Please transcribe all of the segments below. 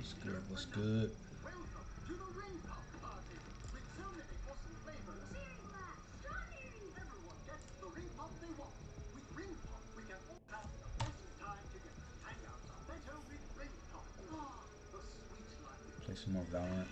What's good? What's good? Play some more Valorant.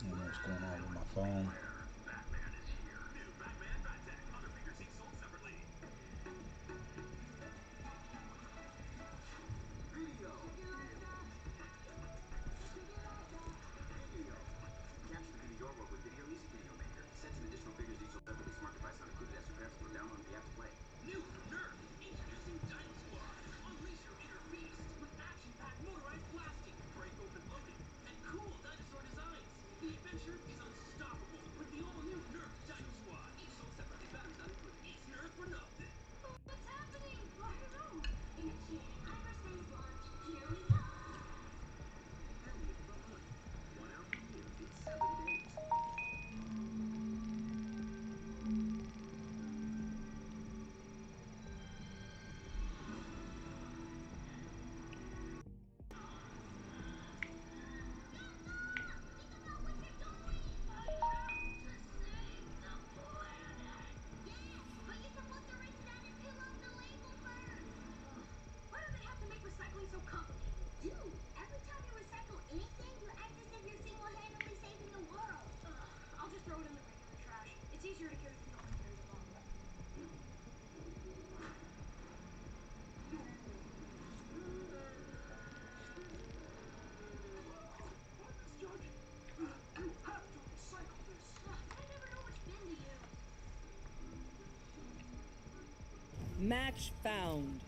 I don't know what's going on with my phone. Match found.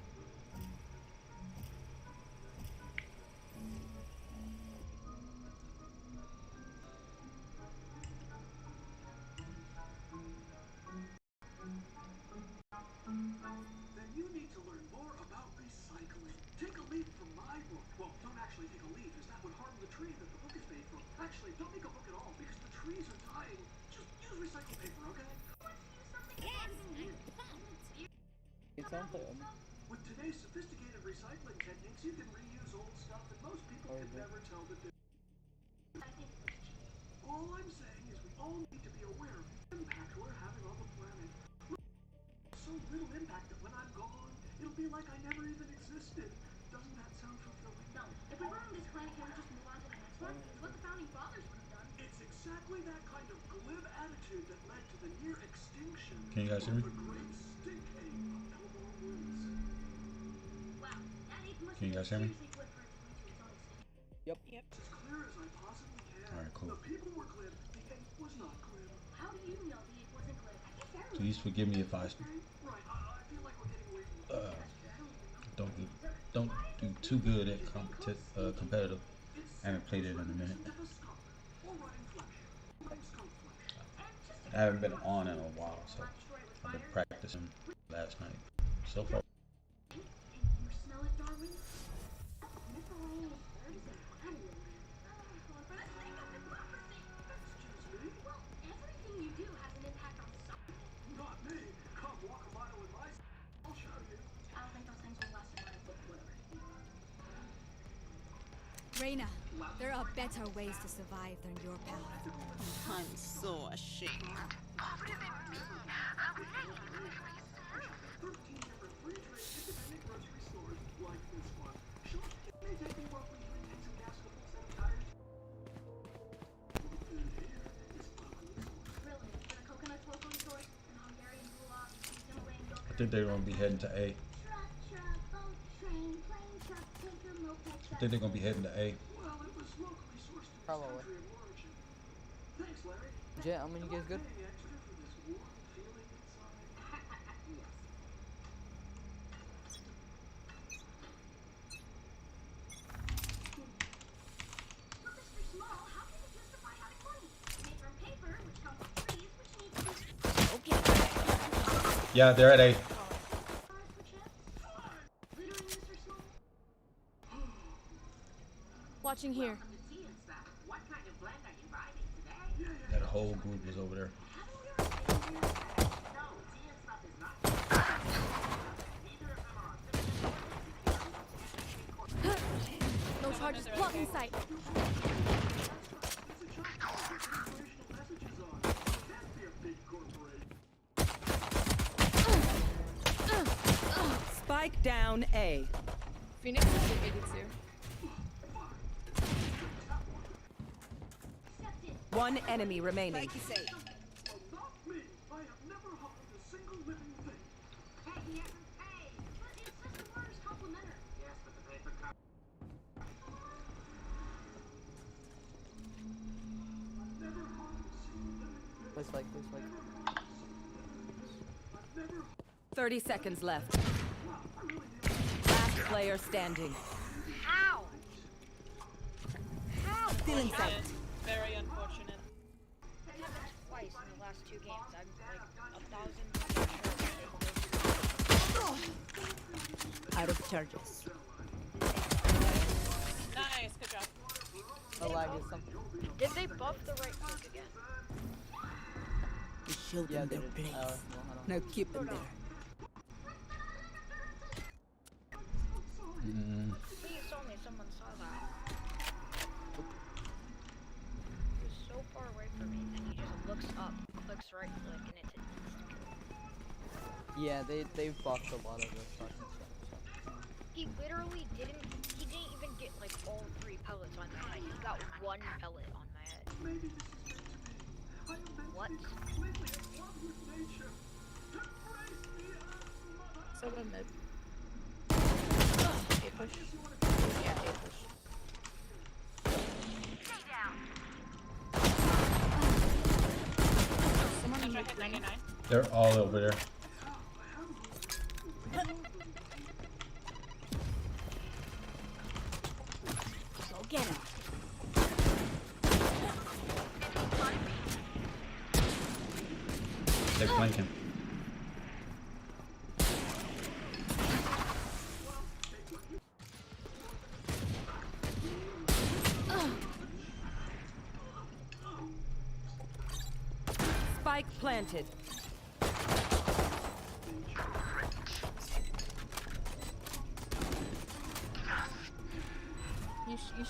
Then you need to learn more about recycling. Take a leaf from my book. Well, don't actually take a leaf, as that would harm the tree that the book is made from. Actually, don't make a book at all, because the trees are dying. Just use recycled paper, okay? It's on film. With today's sophisticated recycling techniques, you can reuse old stuff that most people can never tell the difference. All I'm saying is we all need to be aware of the impact we're having on the planet. So little impact that when I'm gone, it'll be like I never even existed. Doesn't that sound fulfilling? No. If we run on this planet, can we just move on to the next one? It's what the founding fathers would have done. It's exactly that kind of glib attitude that led to the near extinction Can you guys hear me? of the great stink ape of Elmore Woods. Wow, that ape must Can you guys hear me? seriously glib for its way to its own extinction. Yep. As clear as I possibly can. Alright, cool. The people were glib, the ape was not glib. How do you know the ape wasn't glib? I guess everyone. Please forgive me if I Right, I feel like we're getting away from the don't do too good at competitive. I haven't played it in a minute. I haven't been on in a while, so I've been practicing last night. So far. And you smell it, Darwin? Miscellaneous herbs and vanillin. For the sake of democracy. Excuse me? Well, everything you do has an impact on society. Not me. Come walk a mile in my I'll show you. I don't think those things will last a while, but whatever. Reina, there are better ways to survive than your path. I'm so ashamed. 13 different free trade independent grocery stores like this one. Sure, it may take me roughly 3 tanks of gas and a full set of tires. The food here is locally sourced. Really? For the coconut locally sourced and I think they're gonna be heading to A. Truck, truck, boat, train, plane, truck, tanker, moped, I truck. think they're gonna be heading to A. Well, it was locally sourced in this Probably. country of origin. Thanks, Larry. Jet, how many you guys good? Paying extra for this warm feeling inside. Yes. For Mr. Small, how can you justify having money? Made from paper, which comes from trees, which needs to be Okay. Yeah, they're at A. for chips. Littering, Mr. Small? Watching here. What kind of blend are you riding today? That whole group is over there. No, tea and stuff is not. Neither of them are authentic. No charges. Blocking sight. It's a job to put inspirational messages on. Can't be a big corporation. Spike down A. Phoenix is at 82. One enemy remaining. Not me. I have never harmed a single living thing. Hey, he hasn't paid. But it says the word is complimentary. Yes, but the paper cup. Never harmed a single living thing. Please like, please like. I've never 30 seconds left. Last player standing. How? How? Still in sight. Very unfortunate. That happened twice in the last 2 games. I'm like 1,000% sure. Out of charges. Nice, good job. The lag is something. Did they buff the right click again? We showed Yeah, them they their did. place. Well, I don't know. Now keep them there. Please tell me someone saw that. He was so far away from me, and he just looks up, clicks right click, and it's an instant kill. Yeah, they've buffed a lot of this fucking stuff. He literally didn't even get like all 3 pellets on my head. He got 1 pellet on my head. maybe this is meant to be. I am meant What? to be completely in love with nature. Embrace me as mother. So the mid. A push. Yeah, A push. Someone try hit 99. They're all over there. Go get him. They're flanking. Spike planted.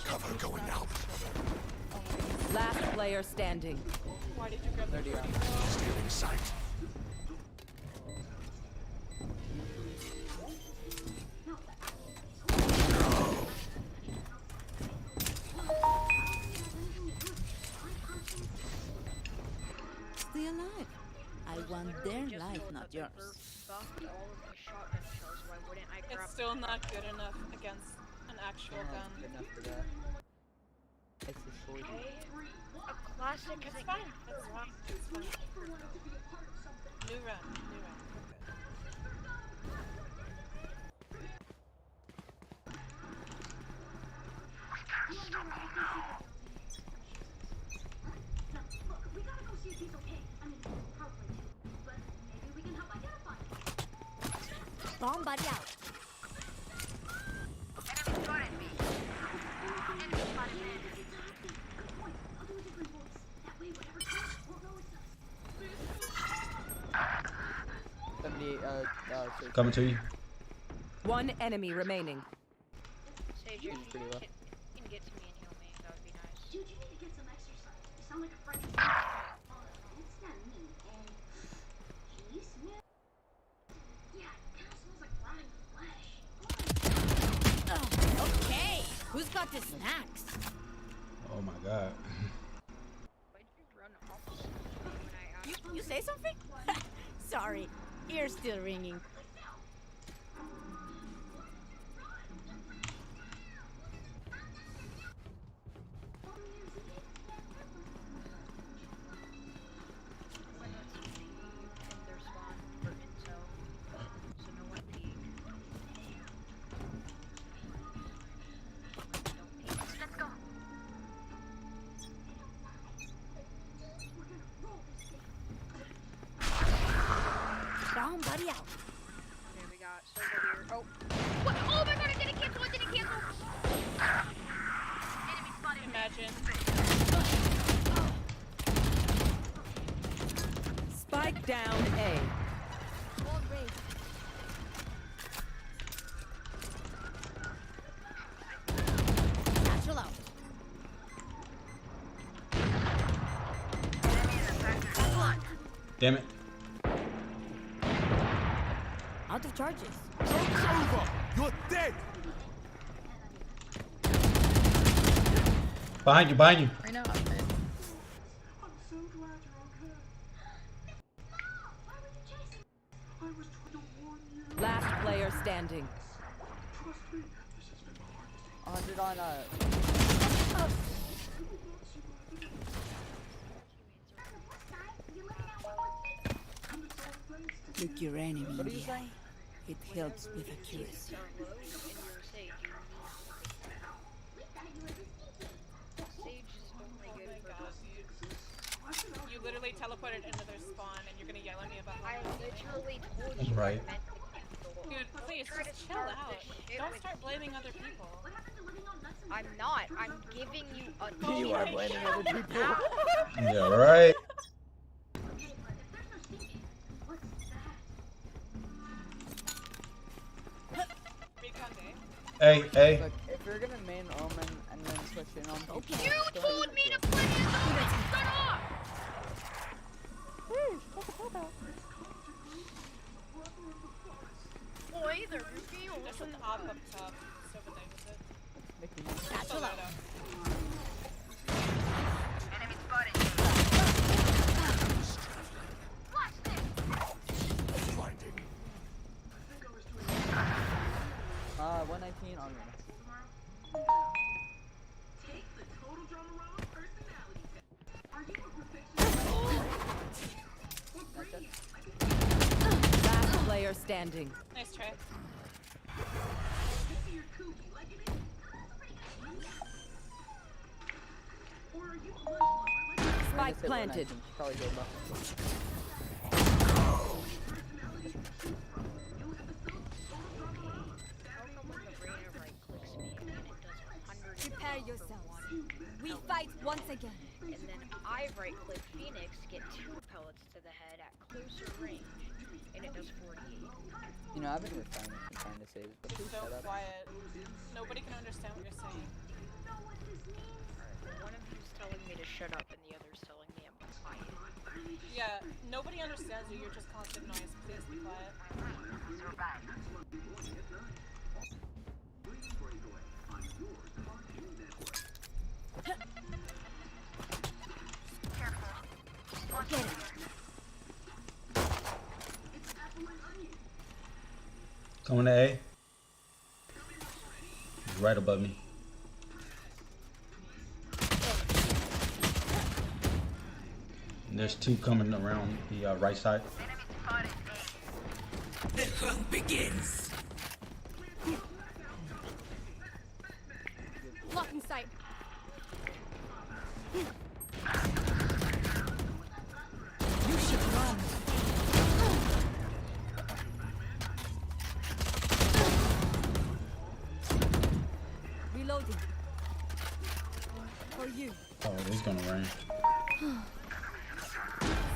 Cover going out. Last player standing. Why did you grab 30 the rounds. Stealing sight. Stay alive. I want their life, not yours. Buffed all of the shotgun shells, why wouldn't I grab It's still not good enough against an actual Good gun. enough for that. It's a short. a classic? It's fine. It's fine. It's fine. New round. New round. Okay. Look, we gotta go see if he's okay. I mean, probably too. But maybe we can help identify him. Bomb buddy out. Good point. I'll do a different voice. That way, whatever comes, won't know it's us. 78, so Coming to you. one enemy remaining. Sage, Seems if pretty you well. can get to me and heal me, that would be nice. Dude, you need to get some exercise. You sound like a French. It's not me. And cheese smell? Yeah, it kind of smells like rotting flesh. Okay. Who's got the snacks? Oh my god. Why'd you run off when I asked? You say something? Sorry. Ear's still ringing. Somebody out. Okay, we got Silver here. Oh. What? Oh my god, it didn't cancel, it didn't cancel! Enemy spotted. Imagine. Spike down A. Wall raised. Satchel out. Damn it. Out of charges. Joke's over! You're dead! Behind you, behind you. I know. Man. I'm so glad you're okay. Mom, why were you chasing? I was trying to warn you. Last player standing. Trust me, this has been the hardest thing. 100 on You will not survive it. On the plus side, you're looking at what was fixed. And it's all thanks to Look your enemy in What are you the eye. saying? It helps with accuracy. Are low and you're Sage. We thought you were the sneaky. Sage is only Oh good my for god. You literally teleported into their spawn and you're gonna yell at me about I how literally told you Right. I meant to cancel. Dude, please Try to just chill start out. this shit Don't with start blaming other people. What happened to living on nuts and I'm not. I'm giving you a You are blaming other people. Yeah, right. Okay, but if there's no sneaky, what's that? Recon day. Hey, hey. Look, if you're gonna main Omen and then switch in on people, Okay. You told me to play as a shut up! Oh, either Ruki or There's an op up top. So what they was it? Mickey Mouse. Satchel Load out. up. enemy spotted. Watch this! Blinding. 119 on me. Take the total drama personality test. Are you a perfectionist? Or brilliant? Last player standing. Nice try. Maybe you're kooky like it is. Or are you a lunch lover like Spike planted. personality you choose from? New episode, total drama. How come when the brain right clicks me and it does 100 Prepare yourselves. We fight once again. and then I right click Phoenix, get 2 pellets to the head at closer range, and it does 48. You know, I've been refraining from trying to save it, but please So shut up. quiet. Nobody can understand what you're saying. One of you's telling me to shut up and the other's telling me I'm quiet. Yeah, nobody understands you. You're just constant noise. Please be quiet. Get it. Coming to A. He's right above me. And there's 2 coming around the right side. The hunt begins. Blocking sight. You should run. Reloading. For you. Oh, he's gonna rain.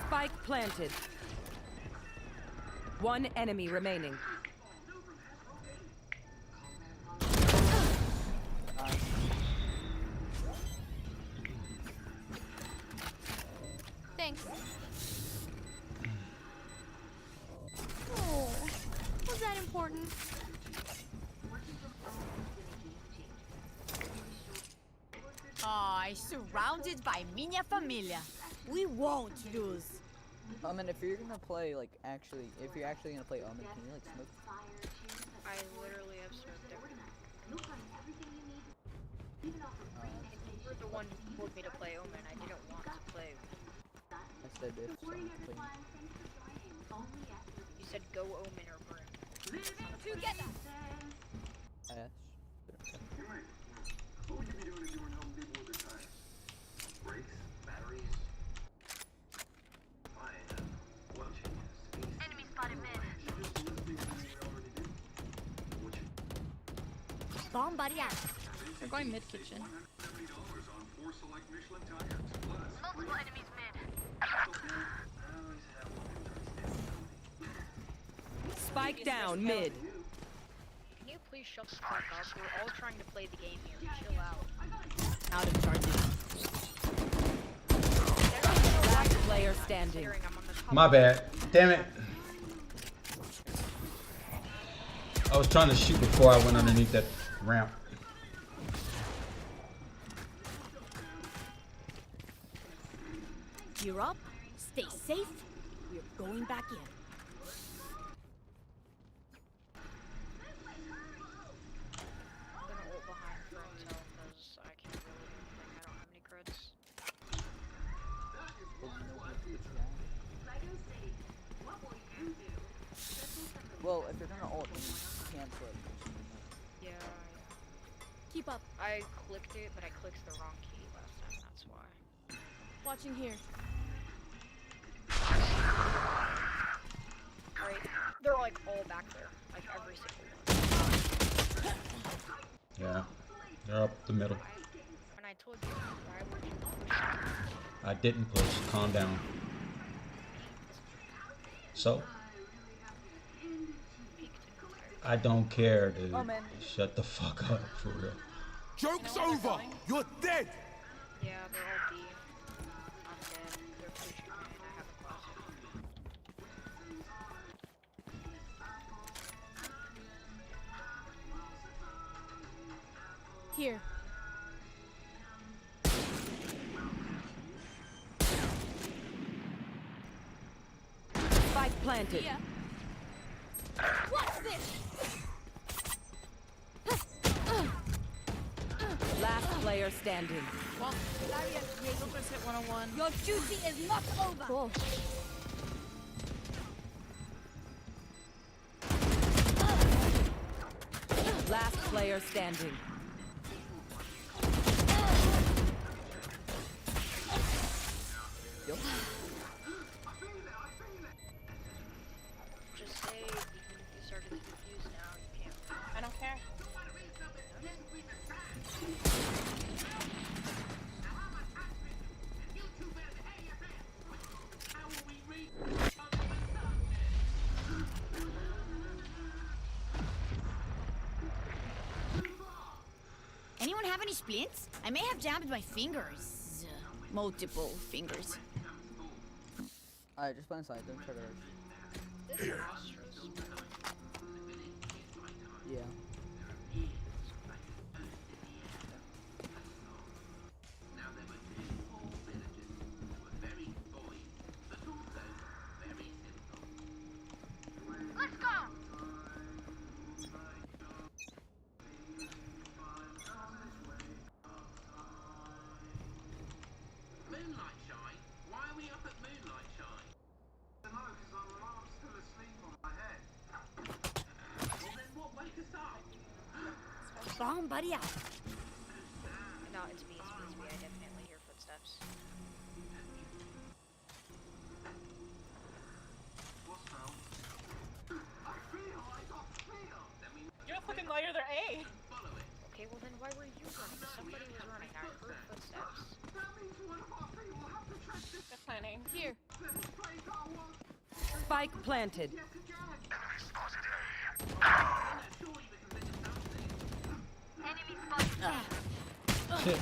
Spike planted. One enemy remaining. Thanks. Oh, was that important? Surrounded by minha familia. We won't lose. Omen, if you're gonna play, like, if you're actually gonna play Omen, can you, like, smoke? I literally have smoked everything. You're the one who told me to play Omen. I didn't want to play. I said if someone played. You said go Omen or burn. Together. I asked. What would you be doing if you were helping people with their tires? Brakes? Batteries? Fine. Oil changes. Enemy spotted mid. Bomb buddy out. We're going mid kitchen. Multiple enemies mid. Spike down mid. Can you please shut the fuck up? We're all trying to play the game here. Chill out. Out of charges. Last player standing. I'm on the top. My bad. Damn it. I was trying to shoot before I went underneath that ramp. You're up. Stay safe. We're going back in. I'm gonna ult behind for intel because I can't really like I don't have any crits. Well, if you're gonna ult, then you cancel it. Yeah. Keep up. I clicked it, but I clicked the wrong key last time. That's why. Watching here. Right. They're like all back there, like every single one. Yeah. They're up the middle. When I told you, why would you push? I didn't push. Calm down. So? I don't care, dude. Oh, man. Shut the fuck up, for real. Joke's over! You're dead! Yeah, they're all B. I'm dead. They're pushing me and I have a classic. Here. Spike planted. Yeah. What's this? Last player standing. Well, Silver's hit 101. Your duty is not over. Cool. Last player standing. Just say, even if you started to confuse now, you can't. I don't care. Anyone have any splints? I may have jammed my fingers. Multiple fingers. Alright, just play inside. Don't try to rush. This Astra's Yeah. Let's go! Moonlight shine? Why are we up at moonlight shine? I don't know, because I'm still asleep on my head. Well then what wake us up? Bomb buddy out. No, it's me, it's me. I definitely hear footsteps. What's now? I got feel! You're a fucking liar, they're A. Follow it. Okay, well then why were you running? Somebody was running. I heard footsteps. That means one of our three will have to track this They're planning. Here. place our one Spike planted. yet again. Surely we can finish something. Enemy spotted. Shit.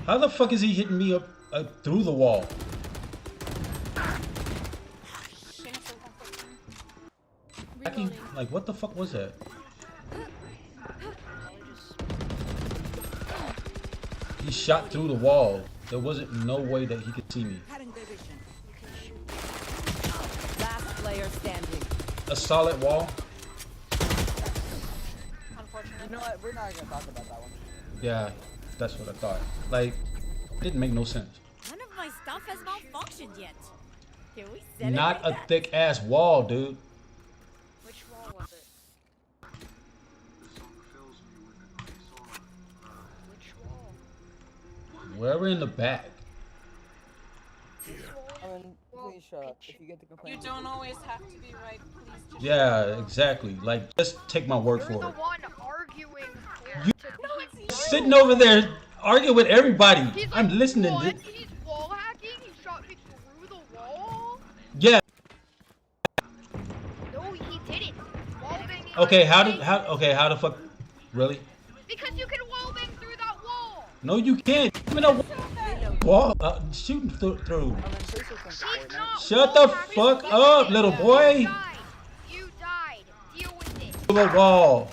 How the fuck is he hitting me up through the wall? Cancel 114. Hacking? Like, what the fuck was that? He shot through the wall. There wasn't no way that he could see me. Last player standing. A solid wall? Unfortunately. You know what? We're not gonna talk about that one. Yeah, that's what I thought. Like, didn't make no sense. None of my stuff has malfunctioned yet. Can we celebrate Not a that? thick ass wall, dude. Which wall was it? The song fills me with a great sorrow. Which wall? Wherever in the back. This wall? Oh, Lemon, please shut up. If you get the complaint, You don't always have to be right. Please just Yeah, exactly. Like, just take my word You're for the it. one arguing for You- to be Sitting over there arguing with everybody. He's I'm like, listening. what? He's wall hacking? He shot me through the wall? Yeah. No, he didn't. Wall banging. Okay. How the fuck? Really? Because you can wall bang through that wall. No, you can't. Even a wall shooting through. Lemon, please just come He's support, man. not Shut wall the hacking. fuck up, little boy. You died. You died. Deal with it. To the wall.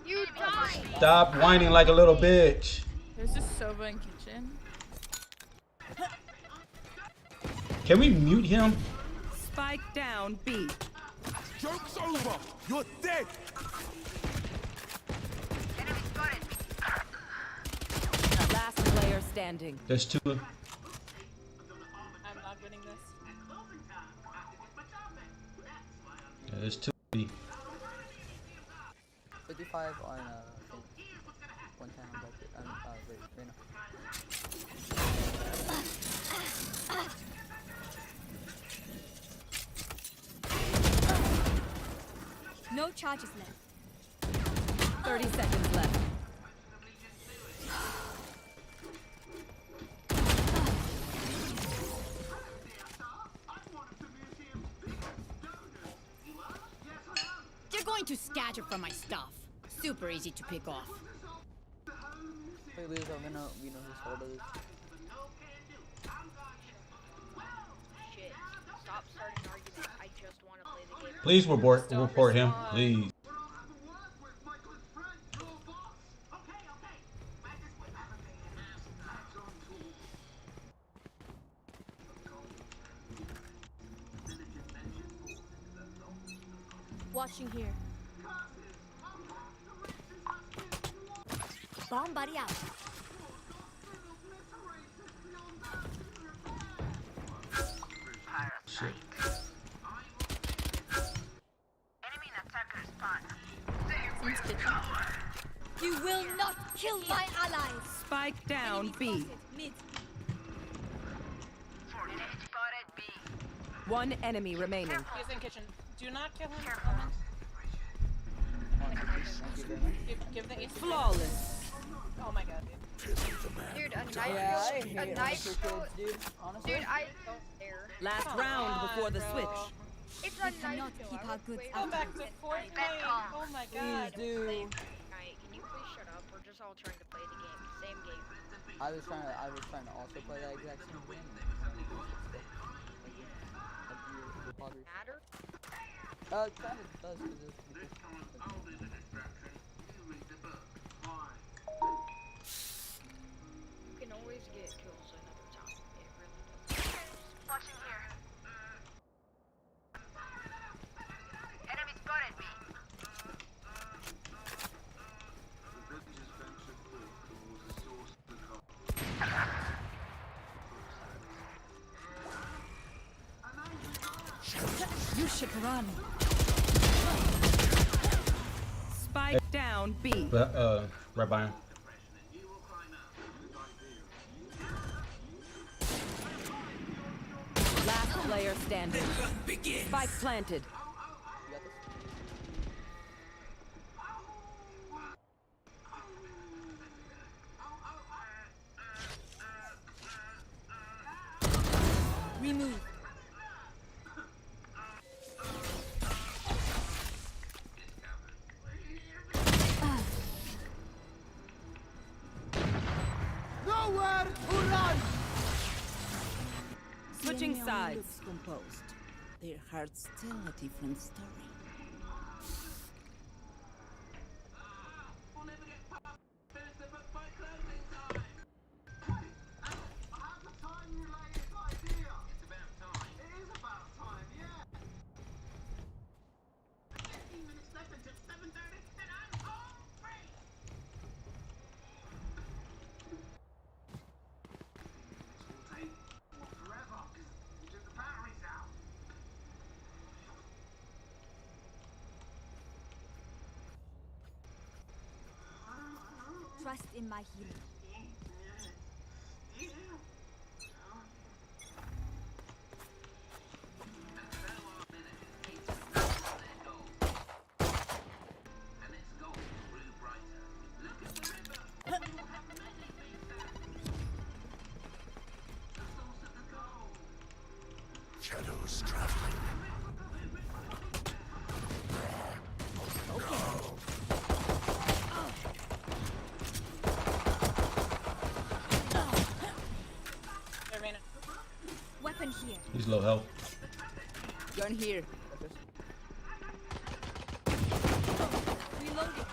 You died. Stop whining like a little bitch. There's just Sova in kitchen. Can we mute him? Spike down B. Joke's over. You're dead. Last player standing. There's two. I'm not winning this. Yeah, there's two. 55 on 110 on budget. Reyna. No charges left. 30 seconds left. They're going to scatter from my stuff. Super easy to pick off. Wait, Lisa, we know whose fault it is. Shit. Stop starting arguments. I just want to play the game. Please report him. Please. Watching here. Bomb buddy out. Shit. You will not kill my allies. Spike down B. Mid. One enemy remaining. He's in kitchen. Do not kill him. Give the ace. Flawless. Oh my god. Dude, a knife Yeah, I kill. hate A knife Hunter kill. kids, dude. Honestly. Dude, I don't care. Last Come round on, before the bro. switch. It's a cannot knife kill. keep I our would goods wait Go on back to it. Fortnite. Oh my god. Please do. Alright, can you please shut up? We're just all trying to play the game. Same game. I was trying to also play that exact same game. Matter? It kind of does because You can always get kills another time. It really does. Watching here. Enemy spotted me. You should run. Spike down B. Right by him. Last player standing. Spike planted. Remove. Nowhere to run. Switching sides. Composed. Their hearts tell a different story. Trust in my healing. Shadows traveling. Arena. Weapon here. He's low health. Gun here. Reloading.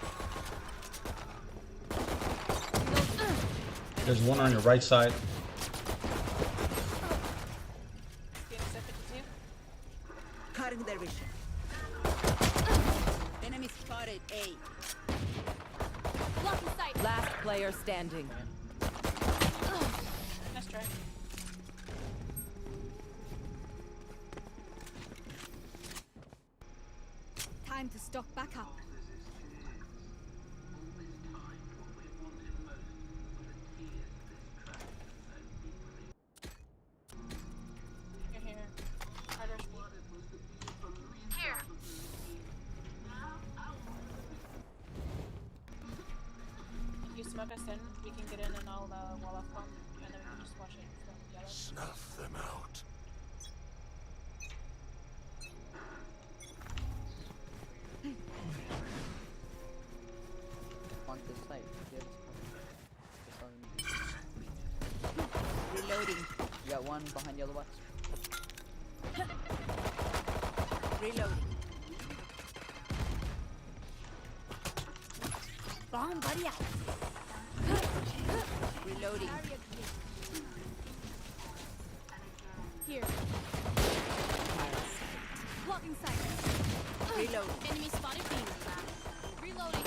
There's one on your right side. Cutting their vision. Enemy spotted A. Blocking sight. Last player standing. Nice try. Time to stock back up. You're here. Hard rush me. Here. If you smoke us in, we can get in and I'll wall off bomb, and then we can just watch it from yellow. Snuff them out. On this side. Yes. Reloading. You got one behind yellow box. Reloading. Bomb buddy out. Reloading. Here. Blocking sight. Reloading. Enemy spotted B. Reloading.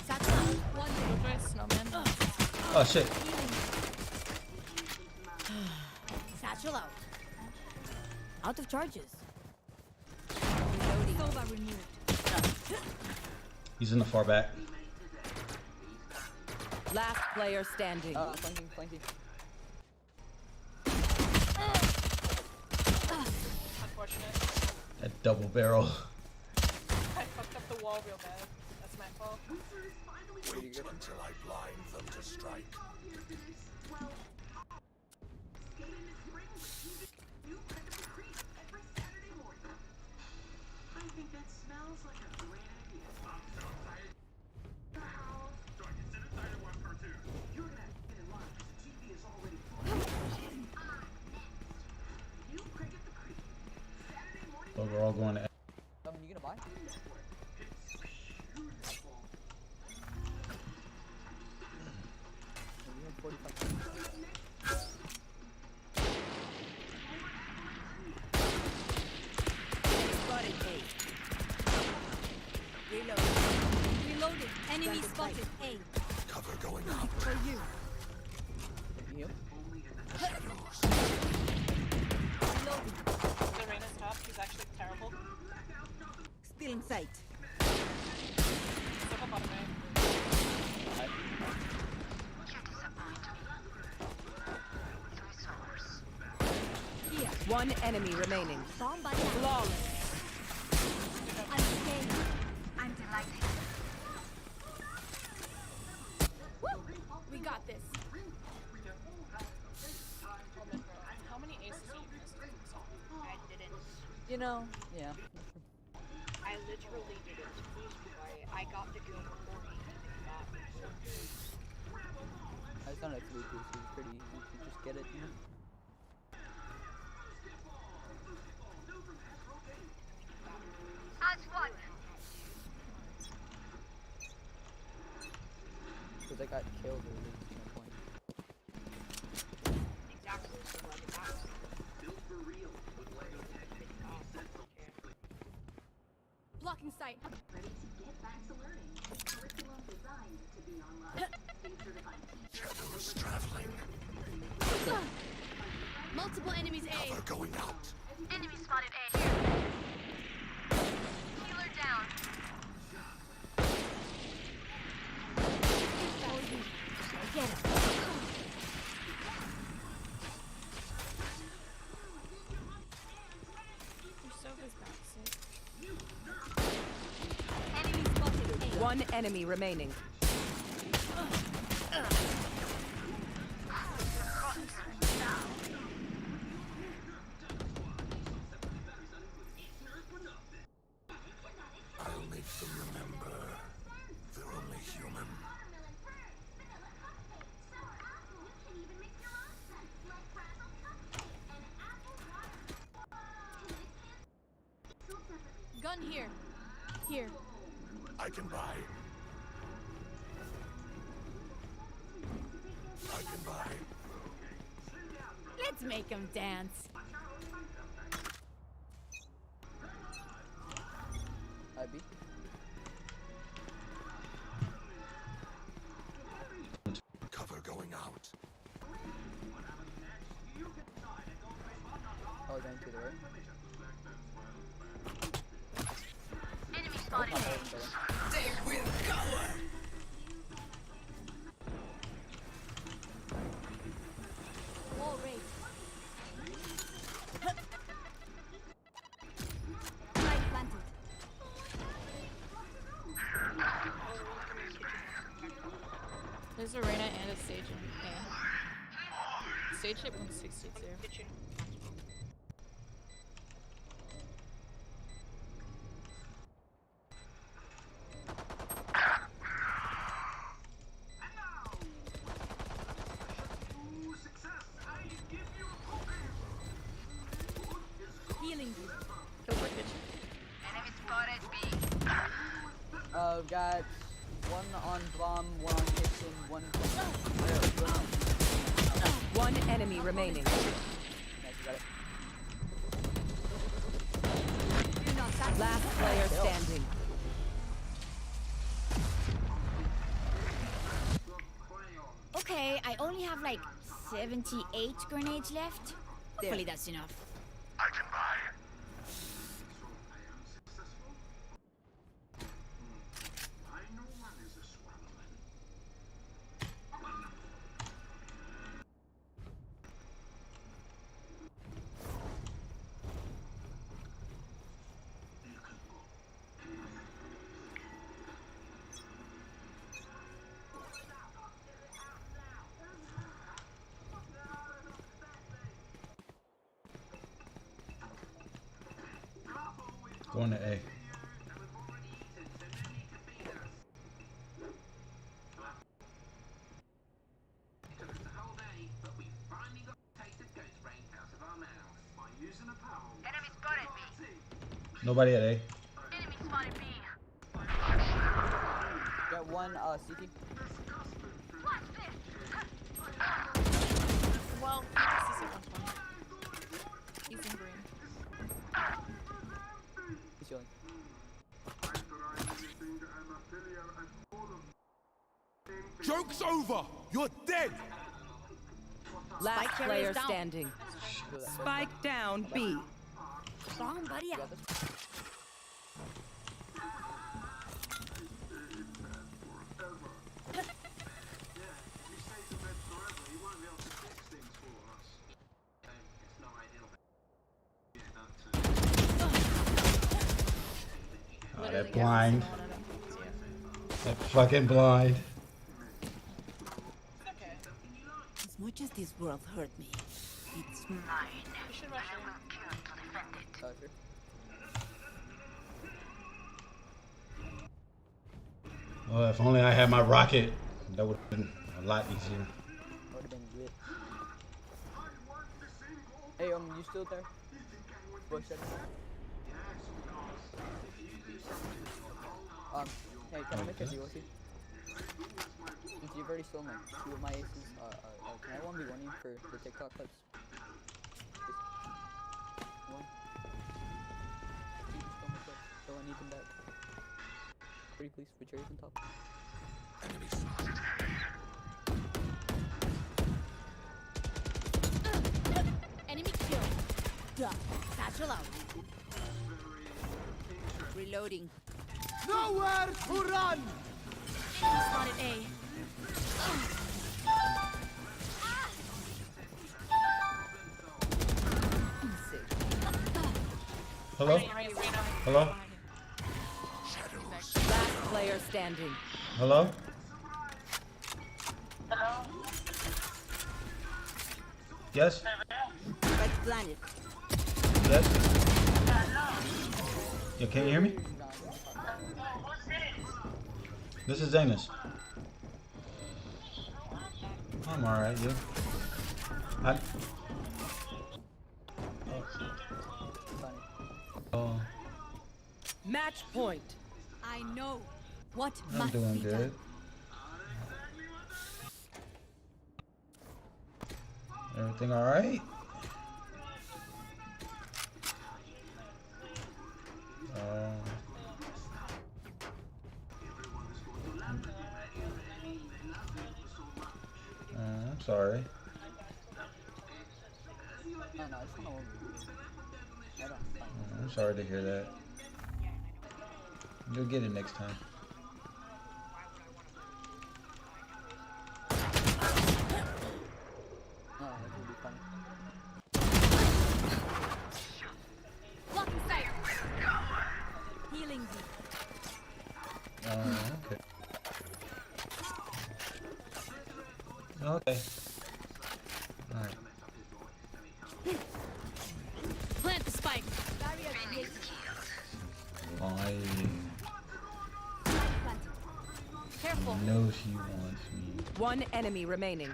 Satchel out. One Killjoy, snowman. Oh shit. Satchel out. Out of charges. Reloading. Sova removed. He's in the far back. Last player standing. Flanking, flanking. Unfortunate. That double barrel. I fucked up the wall real bad. That's my fault. Wait until I blind them to strike. I think that smells like a great idea. I'm so excited. The house. So I can sit inside and watch cartoons. You're gonna have to get in line because the TV is already full. You crank at the creek. Saturday morning. But we're all going to. You gonna buy? It's beautiful. You have 45. Spotted A. Reloading. Reloaded. Enemy spotted A. Cover going out. For you. You? Shadows. Reloading. The Reina's top, he's actually terrible. Still in sight. Stuck up bottom right. Here. One enemy remaining. Bomb buddy out. Flawless. I'm scared. I'm delighted. Woo! We got this. How many aces are you missing from this song? I didn't. You know, yeah. I literally didn't. I got the kill before he even got me. I just don't have 3 pieces. It's pretty easy to just get it, you know? As one. Because I got killed early. That's my point. Exactly. So what is that? Blocking sight. Ready to get back to learning. Curriculum designed to be online. State-certified teachers. Shadows traveling. Multiple enemies A. Cover going out. Enemy spotted A. Healer down. Get him. You're so his back, sis. Enemy spotted A. One enemy remaining. One here. Here. I can buy. I can buy. Let's make him dance. IB. Cover going out. Oh, going to the right. Enemy spotted. They will cover. Wall raised. Light planted. There's a Reyna and a Sage in A. Sage hit 162. Healing you. Kill for kitchen. Got one on bomb, one on kitchen, one. One enemy remaining. Nice, you got it. Last player standing. Okay, I only have like 78 grenades left. Hopefully that's enough. I can buy. Going to A. Nobody at A. Enemy spotted B. Got one CT. Watch this. Well, this is at 120. He's in green. He's healing. Joke's over! You're dead! Last carrier player is down. standing. Do that. Spike down B. Bomb buddy out. Oh, that blind. That fucking blind. As much as this world hurt me, it's mine. You should rush in. Oh, sure. Oh, if only I had my rocket, that would have been a lot easier. Would have been lit. Hey, you still there? Bush that. Hey, can I make a deal with you? Since you've already stolen like 2 of my aces, can I 1v1 you for the TikTok clips? Just one. You stole my clips, so I need them back. Pretty please, with cherries on top. Enemy spotted. Enemy killed. Duh. Satchel out. Reloading. Nowhere to run! Enemy spotted A. Hello? Hello? Last player standing. Hello? Yes? Spike planet. Yes? Yeah, can you hear me? This is Zanus. I'm alright, you. Oh. Match point. I know what I'm must doing be good. done. Everything all right? I'm sorry. No, I just wanna I don't find I'm sorry to hear that. You'll get it next time. no, that would be funny. Blocking sight. Healing thee. Okay. Okay. Alright. Plant the spike. Barrier created. Lying. Careful. I know she wants me. One enemy remaining.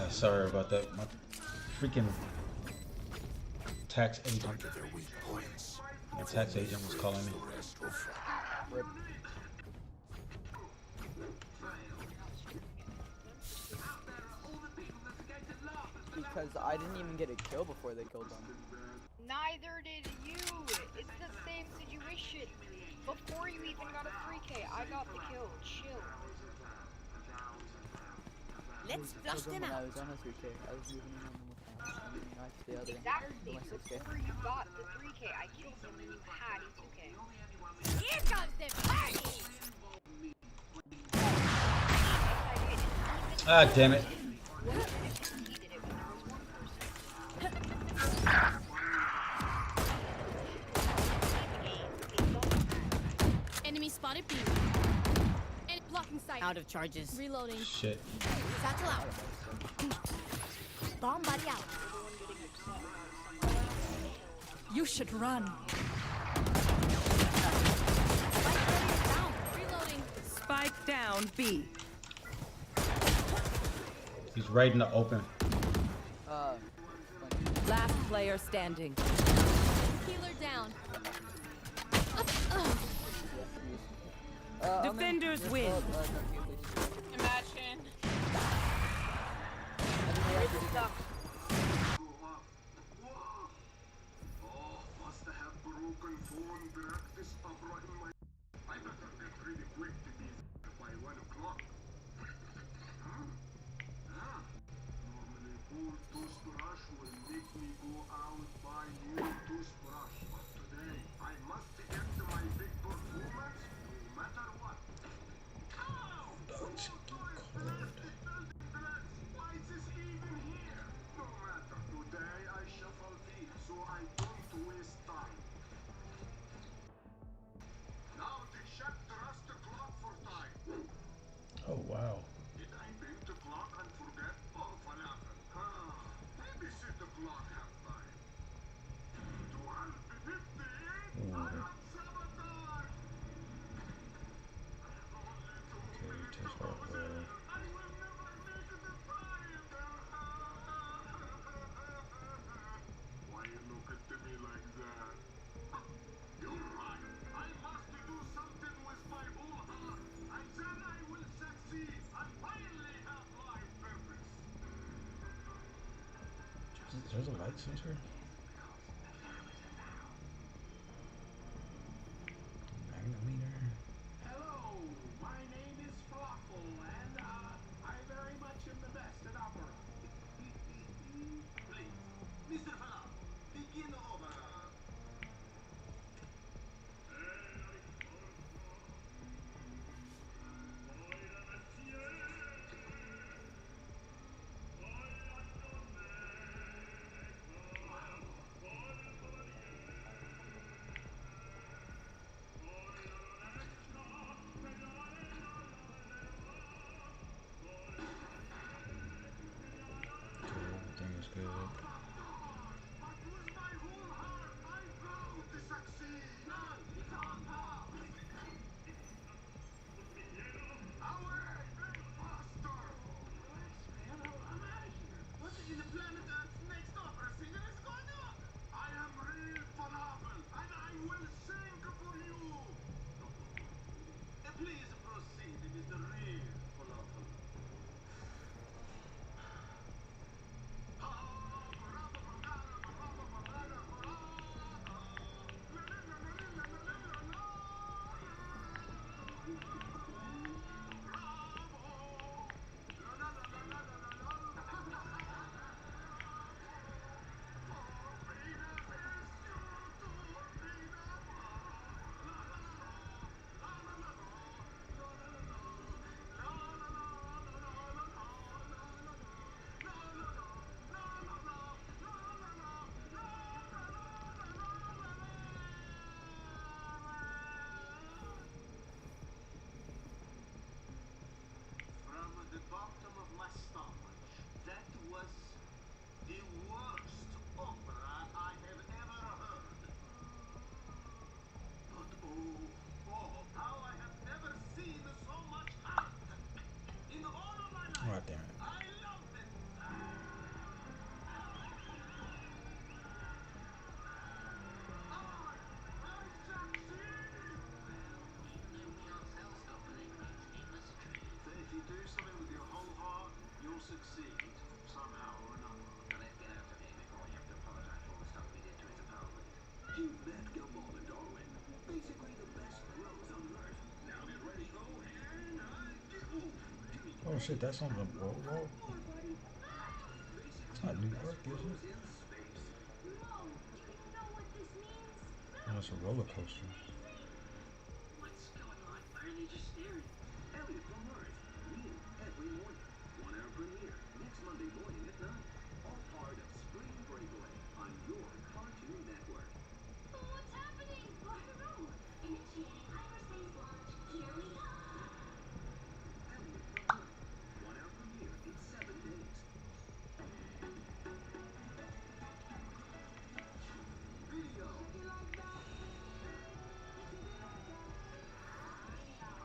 Sorry about that. My freaking tax agent. My tax agent was calling me. Rip. Because I didn't even get a kill before they killed them. Neither did you. It's the same situation. Before you even got a 3K, I got the kill. Chill. Let's flush them When I out. was on a 3K, I was moving in on them with I had the other Exactly. my 6K. Before you got the 3K, I killed him and you had a 2K. Here comes the party. Ah, damn it. Enemy spotted B. And blocking sight. Out of charges. Reloading. Shit. Satchel out. Bomb buddy out. You should run. Down. Reloading. Spike down B. He's right in the open. Last player standing. Healer down. Defenders win. Imagine. Must have broken phone breakfast abroad in my. I better get really quick to be by 1 o'clock. Normally old toothbrush will make me go out buy new toothbrush, but today I must get to my big performance no matter what. Why is this even here? No matter. Today I shuffle feet so I don't waste time. Now they shut the rust clock for time. Oh, wow. Did I bend the clock and forget? Oh, falafel. Maybe set the clock half time. 12:58. I am sabotage. I will never make the time. Why you look at me like that? You're right. I must do something with my whole heart, and then I will succeed and finally have life purpose. There's a light sensor? Magnometer. Hello, my name is Falafel, and I very much am the best at opera. Please, Mr. Falafel, begin opera. Oh shit, that's on the boardwalk? It's not New York, is it? Whoa, do you know what this means? Oh, it's a roller coaster. What's going on? Why are they just staring? Elliot, don't worry. New every morning. 1 hour premiere. Next Monday morning at 9. All part of Spring Breakaway on your Cartoon Network. What's happening? Wahoo! Initiating hyperspace launch. Here we go! Elliot, don't worry. 1 hour premiere in 7 days. Video.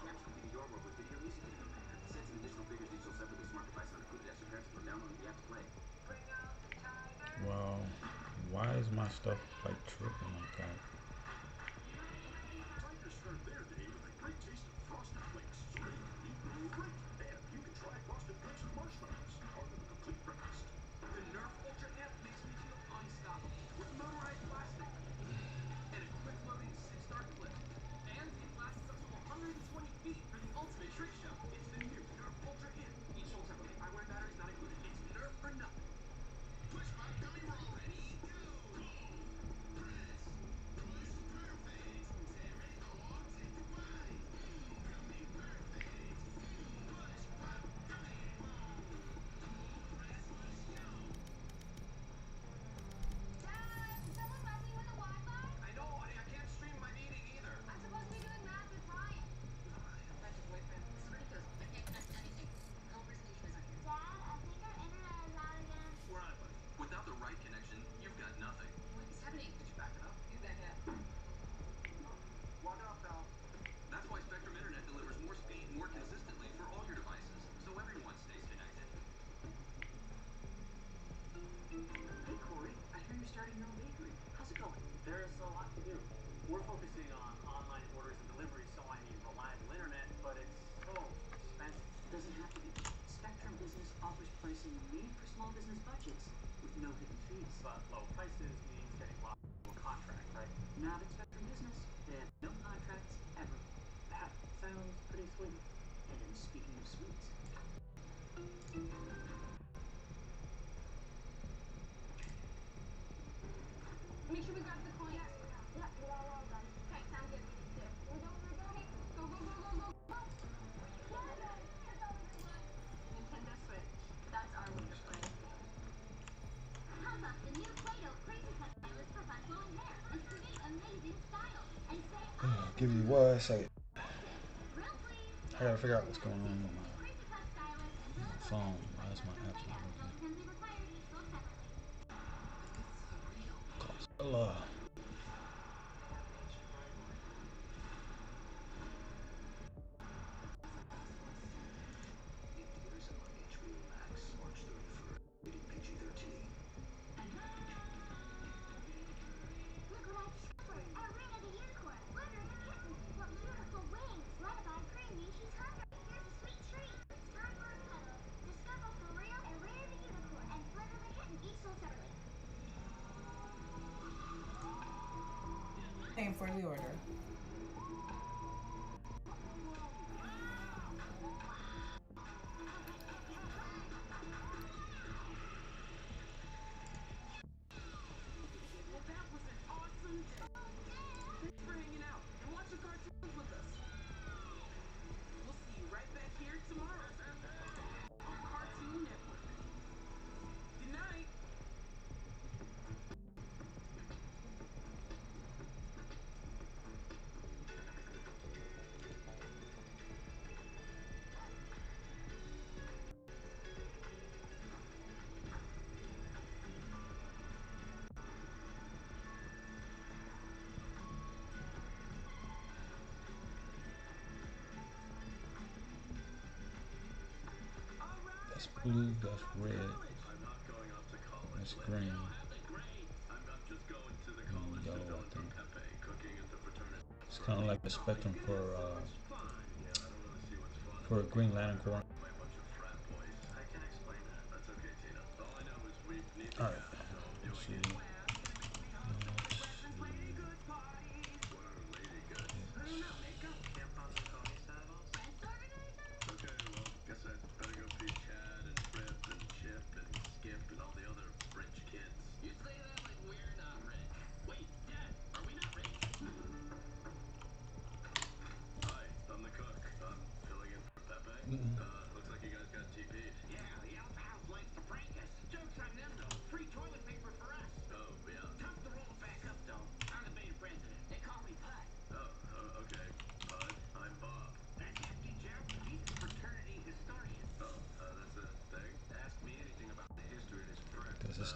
Capture video artwork with video music video. Send some additional figures each sold separately. Smart device not included. Ask your parents for downloading the app to play. Wow. Why is my stuff like tripping like that? Strikers start their day with a great taste of Frosted Flakes, so they can be really great. And you can try Frosted Flakes with marshmallows, part of a complete breakfast. The Nerf Ultra Amp makes me feel unstoppable with motorized plastic and a quick-loading 6-star clip. And it lasts up to 120 feet for the ultimate trick show. It's the new Nerf Ultra Amp. Each sold separately. Hardware and batteries not included. It's Nerf or nothing. Push my gummy roll. Ready, go! Dad, can someone help me with the Wi-Fi? I know, honey. I can't stream my meeting either. I'm supposed to be doing math with Ryan. That's your boyfriend. This is ridiculous. I can't connect to anything. Help presentation is on here. Dad, I think our internet is out again. We're on it, buddy. Without the right connection, you've got nothing. What is happening? Did you back it up? You back up. Log off, pal. That's why Spectrum Internet delivers more speed more consistently for all your devices, so everyone stays connected. Hey Corey, I hear you're starting your own bakery. How's it going? There's a lot to do. We're focusing on online orders and deliveries, so I need reliable internet, but it's so expensive. Doesn't have to be. Spectrum Business offers pricing made for small business budgets with no hidden fees. But low prices means getting locked into a contract, right? Not at Spectrum Business. They have no contracts ever. That sounds pretty sweet. And then speaking of sweets. Make sure we grab the coin. Yes, we got it. Yeah, we're all done. Okay, sounds good. Me too. We're going. Okay, go, go, go, go, go, go. Yeah, guys, here's our Wonder Boy. Nintendo Switch. That's our Wonder Boy. Pump up the new Play-Doh Crazy Cut Stylist for fun flowing hair and create amazing style. And say Give me 1 second. real please. I gotta figure out what's going on with Crazy Cut Stylist and my Real phone. Why is my from apps not Play-Doh. No working? assembly required. Each sold separately. Godzilla. In theaters and on HBO Max, March 31st. Rated PG-13. Look what I discovered. A ring of the unicorn. Flutter the kitten. What beautiful wings. Lullaby Green means she's hungry. Here's a sweet treat. It's time for a cuddle. Discover for real a ring of the unicorn and Flutter the kitten. Each sold separately. Same for the order. Well, that was an awesome day. Thanks for hanging out and watching cartoons with us. We'll see you right back here tomorrow on Cartoon Network. Good night. That's blue, that's red, I'm not going off to college. that's green, I'm just going to the and college to yellow, I Delta think. Pepe, cooking at the fraternity. It's kind of like the spectrum Fun. for Yeah, I don't really see what's fun. for Green Lantern Corps. By a bunch of frat boys. I can't explain that. That's okay, Tina. All I know is we need the All right, cash, so I'm let's doing see. it. What are lady goods? I don't know. Makeup? Tampons and pony saddles? Best organizer? Okay, well, guess I better go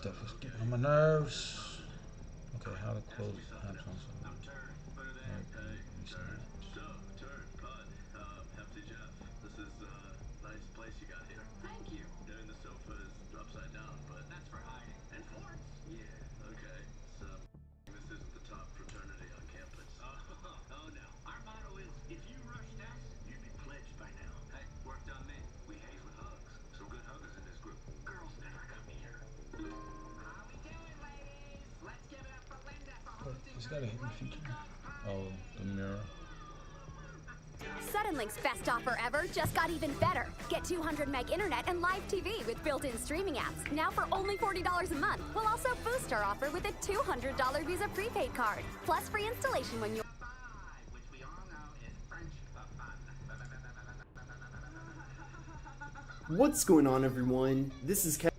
stuff is getting on my nerves. Okay, how to close apps on something. It's got a hidden feature. Oh, the mirror. Suddenlink's best offer ever just got even better. Get 200 meg internet and live TV with built-in streaming apps. Now for only $40 a month. We'll also boost our offer with a $200 Visa prepaid card. Plus free installation when you... What's going on, everyone? This is Kevin.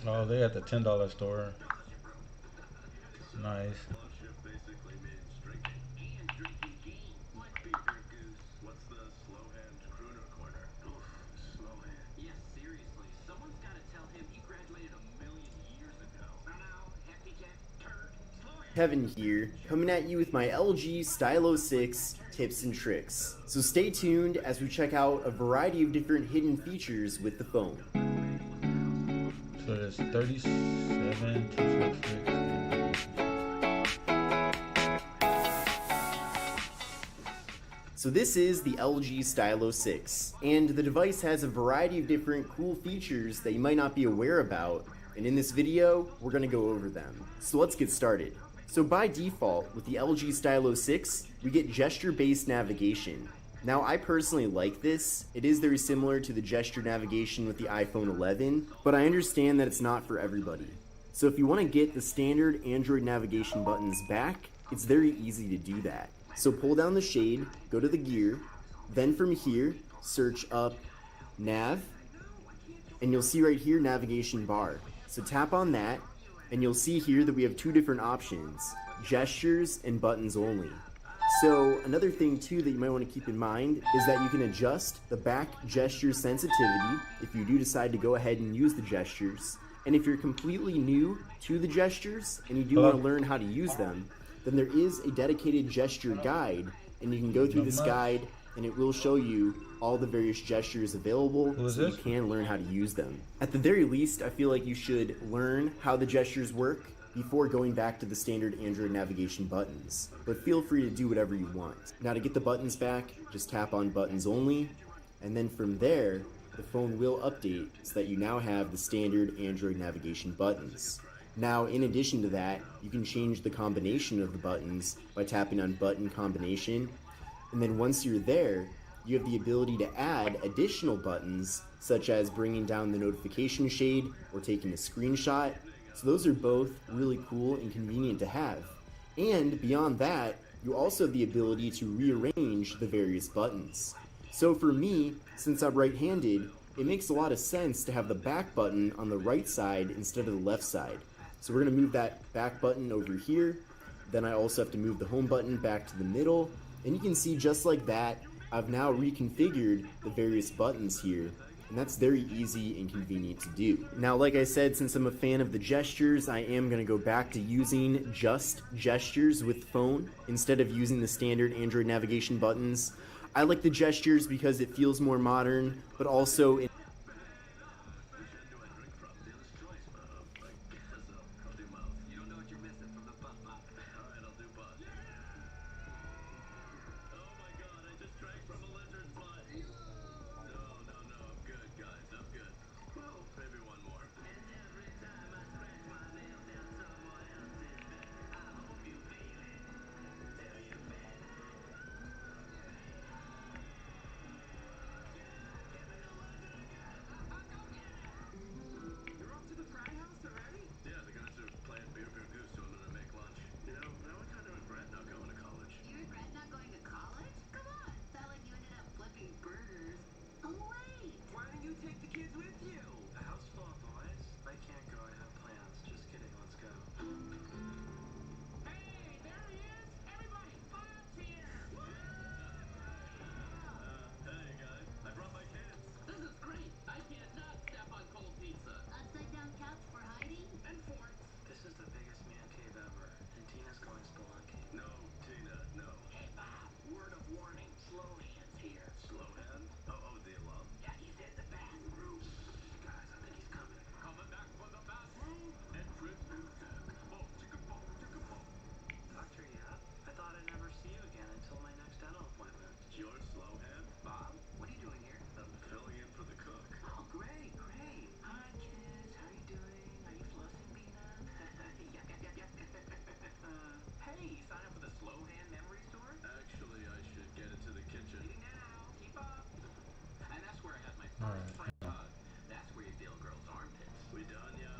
Oh, they at the $10 store. Nice. Kevin here, coming at you with my LG Stylo 6 tips and tricks. So stay tuned as we check out a variety of different hidden features with the phone. So there's 37 tips and tricks. So this is the LG Stylo 6, and the device has a variety of different cool features that you might not be aware about, and in this video, we're going to go over them. So let's get started. So by default, with the LG Stylo 6, we get gesture-based navigation. Now, I personally like this. It is very similar to the gesture navigation with the iPhone 11, but I understand that it's not for everybody. So if you want to get the standard Android navigation buttons back, it's very easy to do that. So pull down the shade, go to the gear, then from here, search up nav, and you'll see right here navigation bar. So tap on that, and you'll see here that we have two different options, gestures and buttons only. So another thing too that you might want to keep in mind is that you can adjust the back gesture sensitivity if you do decide to go ahead and use the gestures. And if you're completely new to the gestures and you do want to learn how to use them, then there is a dedicated gesture guide, and you can go through this guide and it will show you all the various gestures available so you can learn how to use them. At the very least, I feel like you should learn how the gestures work before going back to the standard Android navigation buttons, but feel free to do whatever you want. Now to get the buttons back, just tap on buttons only, and then from there, the phone will update so that you now have the standard Android navigation buttons. Now, in addition to that, you can change the combination of the buttons by tapping on button combination, and then once you're there, you have the ability to add additional buttons, such as bringing down the notification shade or taking a screenshot. So those are both really cool and convenient to have. And beyond that, you also have the ability to rearrange the various buttons. So for me, since I'm right-handed, it makes a lot of sense to have the back button on the right side instead of the left side. So we're going to move that back button over here. Then I also have to move the home button back to the middle. And you can see just like that, I've now reconfigured the various buttons here. And that's very easy and convenient to do. Now, like I said, since I'm a fan of the gestures, I am going to go back to using just gestures with phone instead of using the standard Android navigation buttons. I like the gestures because it feels more modern, but also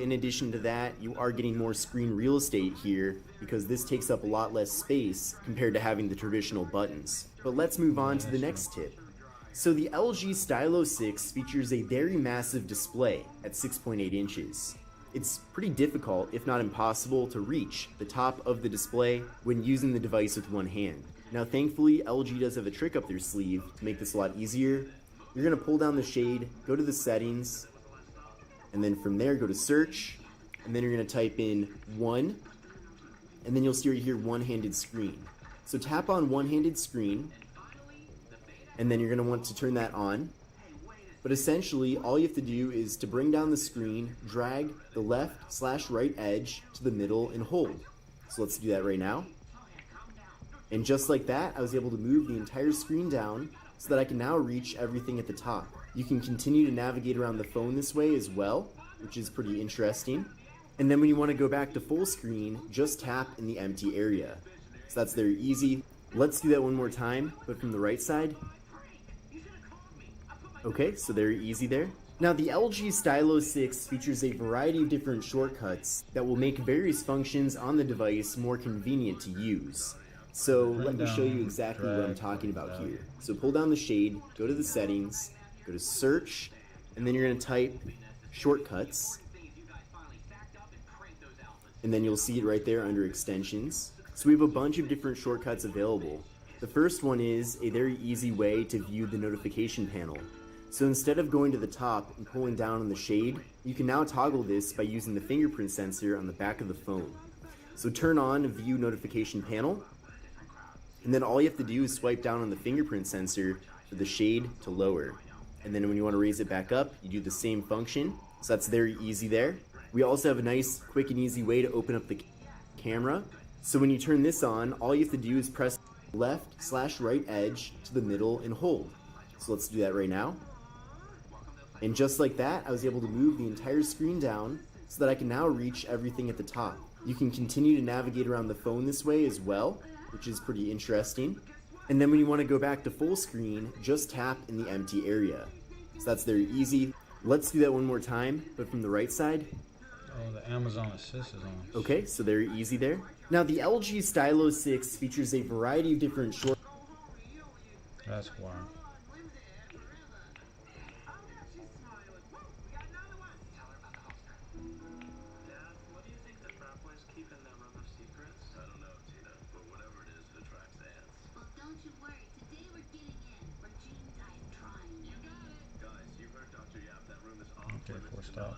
in addition to that, you are getting more screen real estate here because this takes up a lot less space compared to having the traditional buttons. But let's move on to the next tip. So the LG Stylo 6 features a very massive display at 6.8 inches. It's pretty difficult, if not impossible, to reach the top of the display when using the device with one hand. Now thankfully, LG does have a trick up their sleeve to make this a lot easier. You're going to pull down the shade, go to the settings, and then from there go to search, and then you're going to type in 1, and then you'll see right here one-handed screen. So tap on one-handed screen, and then you're going to want to turn that on. But essentially, all you have to do is to bring down the screen, drag the left/right edge to the middle, and hold. So let's do that right now. And just like that, I was able to move the entire screen down so that I can now reach everything at the top. You can continue to navigate around the phone this way as well, which is pretty interesting. And then when you want to go back to full screen, just tap in the empty area. So that's very easy. Let's do that one more time, but from the right side. Okay, so very easy there. Now the LG Stylo 6 features a variety of different shortcuts that will make various functions on the device more convenient to use. So let me show you exactly what I'm talking about here. So pull down the shade, go to the settings, go to search, and then you're going to type shortcuts. And then you'll see it right there under extensions. So we have a bunch of different shortcuts available. The first one is a very easy way to view the notification panel. So instead of going to the top and pulling down on the shade, you can now toggle this by using the fingerprint sensor on the back of the phone. So turn on View Notification Panel, and then all you have to do is swipe down on the fingerprint sensor for the shade to lower. And then when you want to raise it back up, you do the same function. So that's very easy there. We also have a nice, quick and easy way to open up the camera. So when you turn this on, all you have to do is press left/right edge to the middle and hold. So let's do that right now. And just like that, I was able to move the entire screen down so that I can now reach everything at the top. You can continue to navigate around the phone this way as well, which is pretty interesting. And then when you want to go back to full screen, just tap in the empty area. So that's very easy. Let's do that one more time, but from the right side. Oh, the Amazon Assist is on. Okay, so very easy there. Now the LG Stylo 6 features a variety of different short... That's why. Okay, four stop.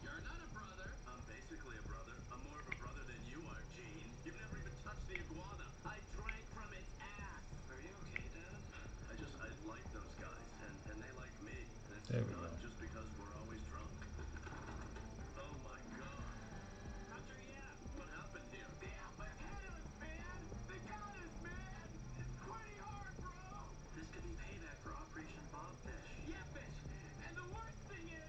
You're not a brother. I'm basically a brother. I'm more of a brother than you are, Gene. You've never even touched the iguana. I drank from its ass. Are you okay, Dad? I like those guys, and they like me. It's There we go. just because we're always drunk. Oh my God. Hunter, yeah. What happened here? The Alpha Catalyst, man. They got us, man. It's pretty hard, bro. This could be payback for Operation Bobfish. Yeah, fish. And the worst thing is,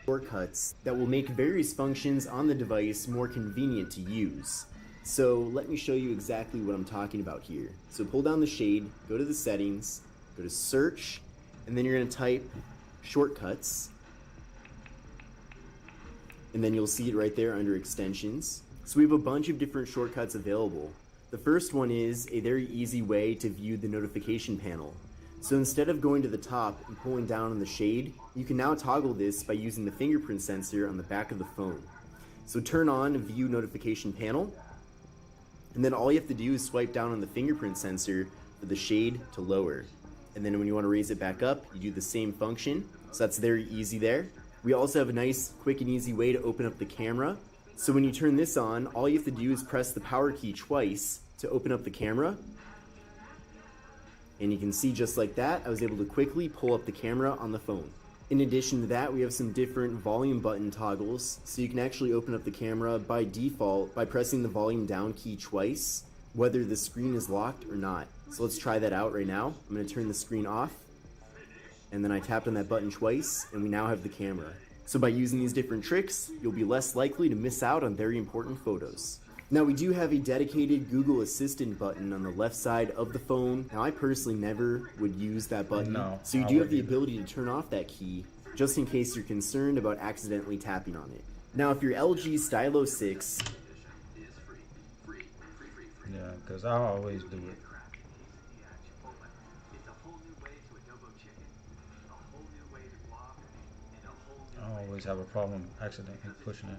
shortcuts that will make various functions on the device more convenient to use. So let me show you exactly what I'm talking about here. So pull down the shade, go to the settings, go to search, and then you're going to type shortcuts. And then you'll see it right there under extensions. So we have a bunch of different shortcuts available. The first one is a very easy way to view the notification panel. So instead of going to the top and pulling down on the shade, you can now toggle this by using the fingerprint sensor on the back of the phone. So turn on View Notification Panel, and then all you have to do is swipe down on the fingerprint sensor for the shade to lower. And then when you want to raise it back up, you do the same function. So that's very easy there. We also have a nice, quick and easy way to open up the camera. So when you turn this on, all you have to do is press the power key twice to open up the camera. And you can see just like that, I was able to quickly pull up the camera on the phone. In addition to that, we have some different volume button toggles, so you can actually open up the camera by default by pressing the volume down key twice, whether the screen is locked or not. So let's try that out right now. I'm going to turn the screen off, and then I tapped on that button twice, and we now have the camera. So by using these different tricks, you'll be less likely to miss out on very important photos. Now we do have a dedicated Google Assistant button on the left side of the phone. Now I personally never would use that button. No, so you I do have wouldn't the either. ability to turn off that key just in case you're concerned about accidentally tapping on it. Now if your LG Stylo 6, Yeah, because I always do it. I always have a problem accidentally pushing it.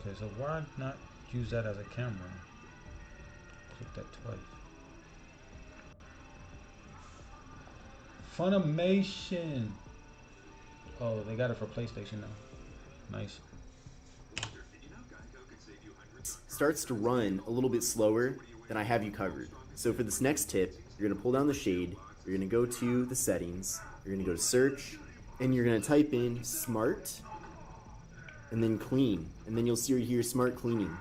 Okay, so why not use that as a camera? Click that twice. Funimation. Oh, they got it for PlayStation now. Nice. starts to run a little bit slower, then I have you covered. So for this next tip, you're gonna pull down the shade, you're gonna go to the settings, you're gonna go to search, and you're gonna type in smart, and then clean, and then you'll see right here smart cleaning.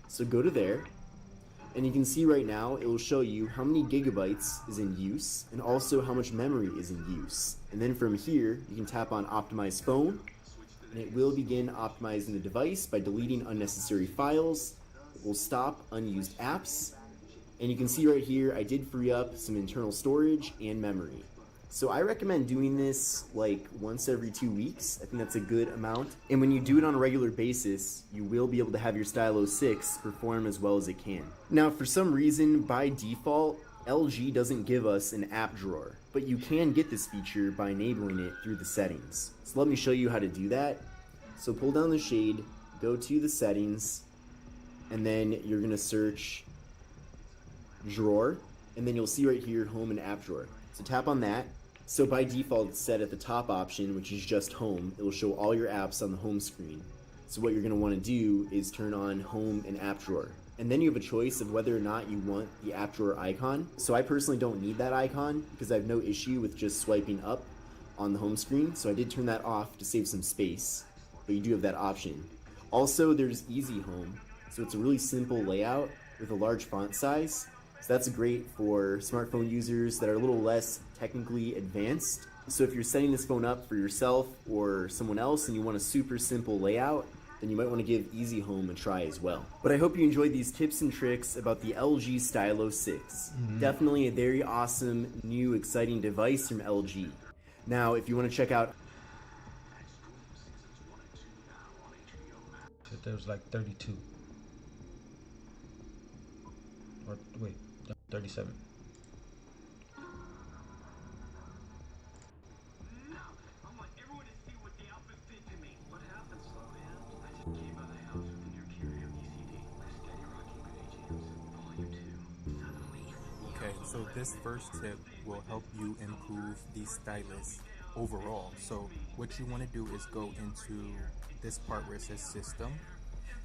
So go to there, and you can see right now it will show you how many gigabytes is in use, and also how much memory is in use. And then from here, you can tap on optimize phone, and it will begin optimizing the device by deleting unnecessary files. It will stop unused apps, and you can see right here I did free up some internal storage and memory. So I recommend doing this like once every 2 weeks. I think that's a good amount. And when you do it on a regular basis, you will be able to have your Stylo 6 perform as well as it can. Now, for some reason, by default, LG doesn't give us an app drawer, but you can get this feature by enabling it through the settings. So let me show you how to do that. So pull down the shade, go to the settings, and then you're gonna search drawer, and then you'll see right here home and app drawer. So tap on that. So by default it's set at the top option, which is just home. It will show all your apps on the home screen. So what you're gonna wanna do is turn on home and app drawer. And then you have a choice of whether or not you want the app drawer icon. So I personally don't need that icon because I have no issue with just swiping up on the home screen. So I did turn that off to save some space, but you do have that option. Also, there's easy home. So it's a really simple layout with a large font size. So that's great for smartphone users that are a little less technically advanced. So if you're setting this phone up for yourself or someone else and you want a super simple layout, then you might want to give Easy Home a try as well. But I hope you enjoyed these tips and tricks about the LG Stylo 6. Definitely a very awesome, new, exciting device from LG. Now, if you want to check out... There was like 32. Or wait, 37. Okay, so this first tip will help you improve the stylus overall. So what you want to do is go into this part where it says system,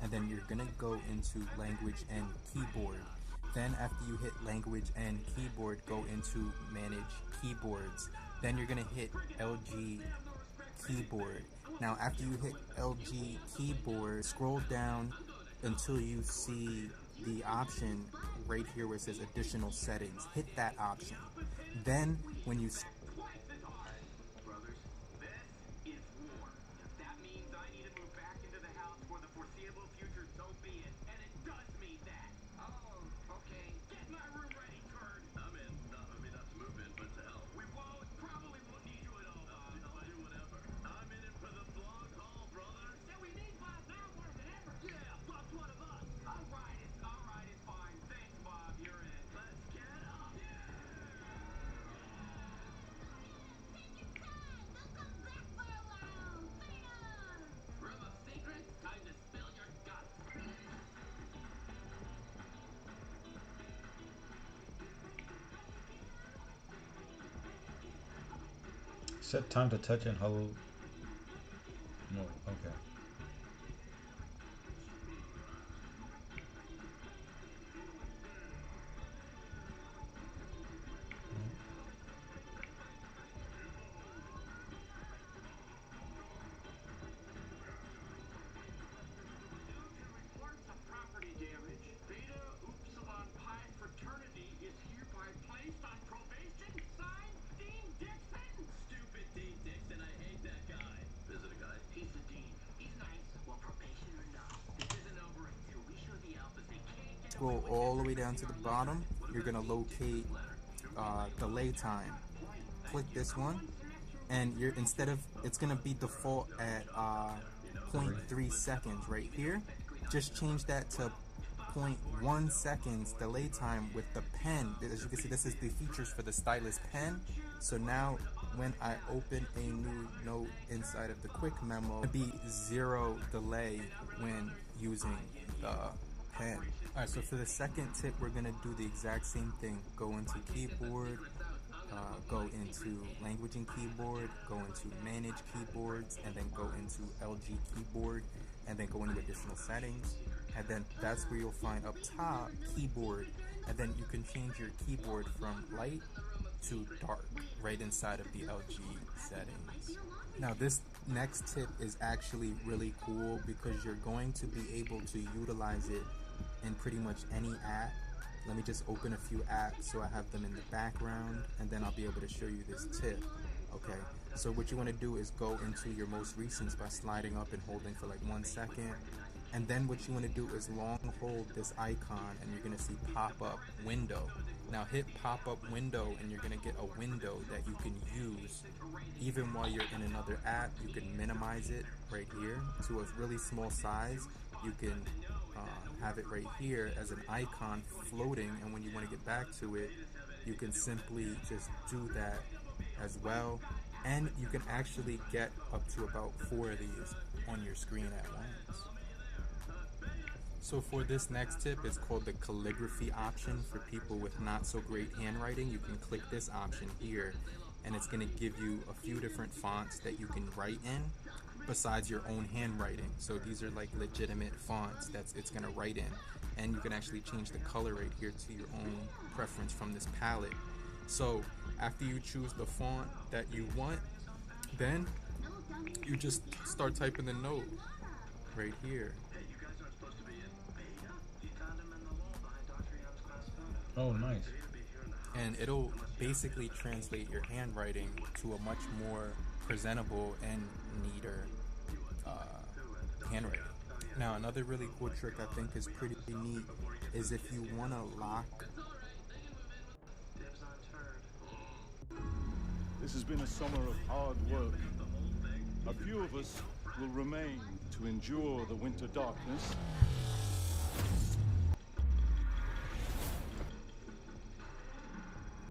and then you're gonna go into language and keyboard. Then after you hit language and keyboard, go into manage keyboards. Then you're gonna hit LG keyboard. Now after you hit LG keyboard, scroll down until you see the option right here where it says additional settings. Hit that option. Then when you Set time to touch and hold. No, okay. scroll all the way down to the bottom, you're gonna locate delay time. Click this one, and you're it's gonna be default at 0.3 seconds right here. Just change that to 0.1 seconds delay time with the pen. As you can see, this is the features for the stylus pen. So now when I open a new note inside of the quick memo, it'll be 0 delay when using the pen. Alright, so for the second tip, we're gonna do the exact same thing. Go into keyboard, go into language and keyboard, go into manage keyboards, and then go into LG keyboard, and then go into additional settings. And then that's where you'll find up top keyboard, and then you can change your keyboard from light to dark right inside of the LG settings. Now this next tip is actually really cool because you're going to be able to utilize it in pretty much any app. Let me just open a few apps so I have them in the background, and then I'll be able to show you this tip. Okay, so what you want to do is go into your most recents by sliding up and holding for like 1 second. And then what you want to do is long hold this icon, and you're going to see pop-up window. Now hit pop-up window, and you're going to get a window that you can use even while you're in another app. You can minimize it right here to a really small size. You can have it right here as an icon floating, and when you want to get back to it, you can simply just do that as well. And you can actually get up to about 4 of these on your screen at once. So for this next tip, it's called the calligraphy option. For people with not so great handwriting, you can click this option here, and it's going to give you a few different fonts that you can write in besides your own handwriting. So these are like legitimate fonts that it's going to write in, and you can actually change the color right here to your own preference from this palette. So after you choose the font that you want, then you just start typing the note right here. Oh, nice. And it'll basically translate your handwriting to a much more presentable and neater handwriting. Now, another really cool trick I think is pretty neat is if you want to lock. This has been a summer of hard work. A few of us will remain to endure the winter darkness.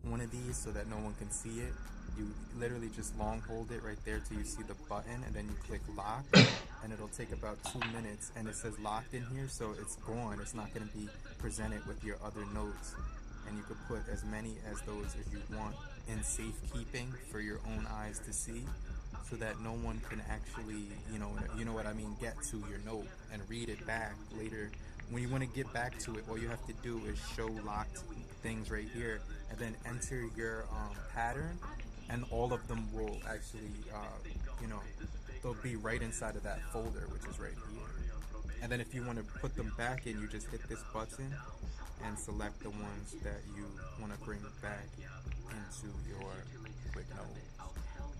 One of these so that no one can see it. You literally just long hold it right there till you see the button, and then you click lock, and it'll take about 2 minutes, and it says locked in here, so it's gone. It's not going to be presented with your other notes, and you could put as many as those as you want in safekeeping for your own eyes to see, so that no one can actually, you know what I mean, get to your note and read it back later. When you want to get back to it, all you have to do is show locked things right here, and then enter your pattern, and all of them will actually, they'll be right inside of that folder, which is right here. And then if you want to put them back in, you just hit this button and select the ones that you want to bring back into your quick note.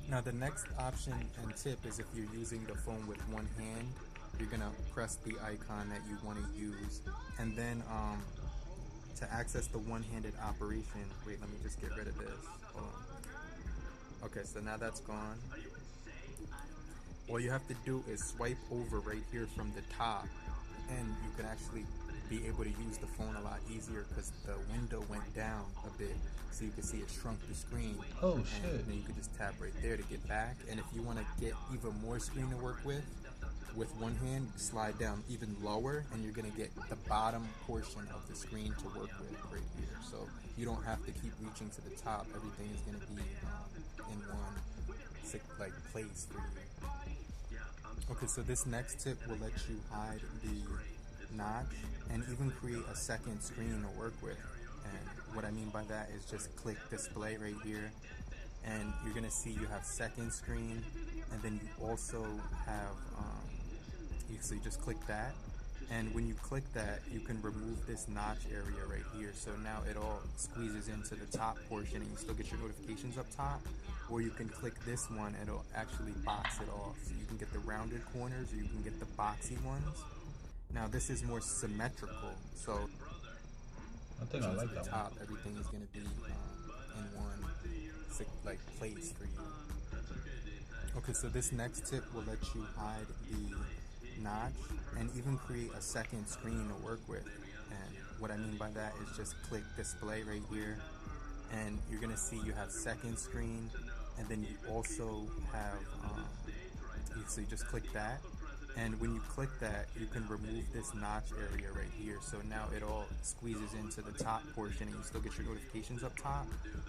Now the next option and tip is if you're using the phone with one hand, you're gonna press the icon that you want to use, and then to access the one-handed operation, wait, let me just get rid of this. Hold on. Okay, so now that's gone. All you have to do is swipe over right here from the top, and you can actually be able to use the phone a lot easier because the window went down a bit, so you can see it shrunk the screen. Oh, and shit. then you can just tap right there to get back. And if you want to get even more screen to work with one hand, slide down even lower, and you're going to get the bottom portion of the screen to work with right here. So you don't have to keep reaching to the top. Everything is going to be in one place for you. Okay, so this next tip will let you hide the notch and even create a second screen to work with. And what I mean by that is just click display right here, and you're going to see you have second screen, and then you also have so you just click that, and when you click that, you can remove this notch area right here. So now it all squeezes into the top portion, and you still get your notifications up top, or you can click this one and it'll actually box it off. So you can get the rounded corners, or you can get the boxy ones. Now this is more symmetrical, so think I choose like the that one. top, everything is going to be in one like place for you. Okay, so this next tip will let you hide the notch and even create a second screen to work with. And what I mean by that is just click display right here, and you're gonna see you have second screen, and then you also have so you just click that, and when you click that, you can remove this notch area right here. So now it all squeezes into the top portion, and you still get your notifications up top.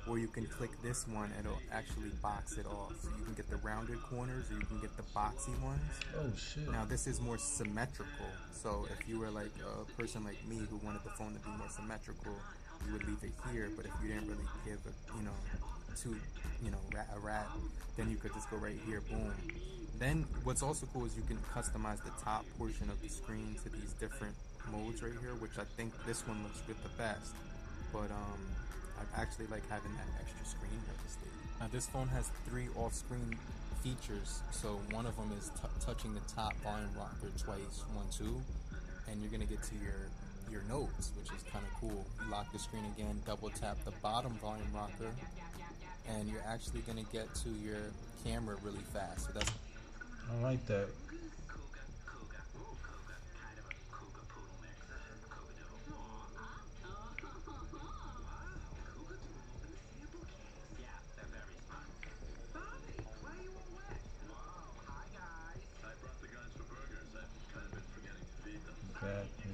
Or you can click this one, and it'll actually box it off. So you can get the rounded corners, or you can get the boxy ones. Oh shit. Now this is more symmetrical. So if you were like a person like me who wanted the phone to be more symmetrical, you would leave it here. But if you didn't really give a rat, then you could just go right here, boom. Then what's also cool is you can customize the top portion of the screen to these different modes right here, which I think this one looks good the best. But I actually like having that extra screen real estate. Now this phone has 3 off-screen features. So one of them is touching the top volume rocker twice, 1, 2, and you're gonna get to your notes, which is kind of cool. You lock the screen again, double tap the bottom volume rocker, and you're actually gonna get to your camera really fast. So that's I like that. That is.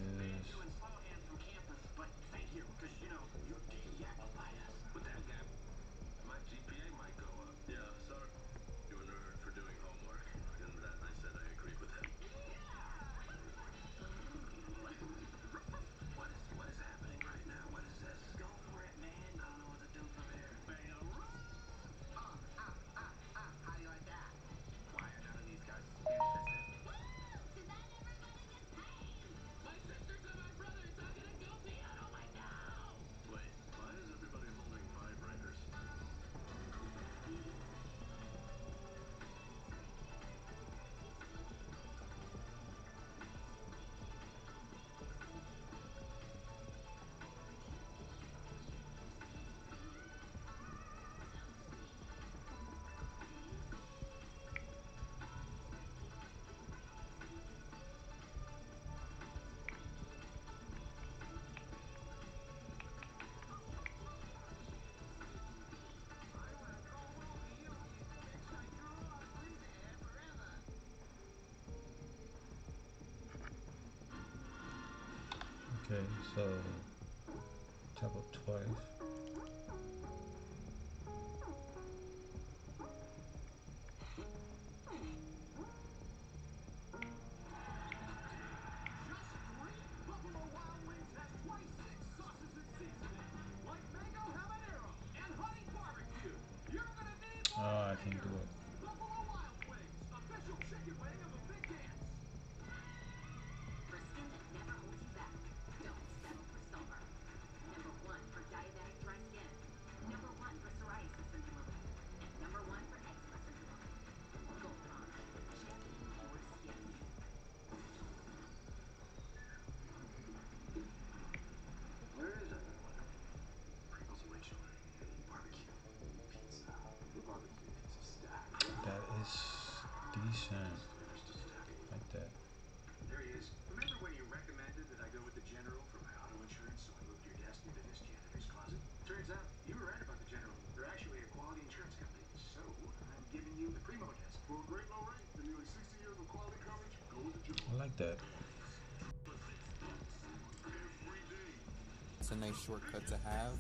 Okay, so tap up twice. Oh, I can't do it. For skin that never holds you back, don't settle for silver. Number 1 for diabetic dry skin. Number 1 for psoriasis symptom relief. And number 1 for eczema symptom relief. Goldron. Champion your skin. Where is everyone? Pringles original. Barbecue. Pizza. The barbecue pizza stack. That is decent. Like that. There he is. Remember when you recommended that I go with the General for my auto insurance, so I moved your desk into this janitor's closet? Turns out you were right about the General. They're actually a quality insurance company. So I'm giving you the Primo desk. For a great low rate and nearly 60 years of quality coverage, go with the General. I like that. It's a nice shortcut to have,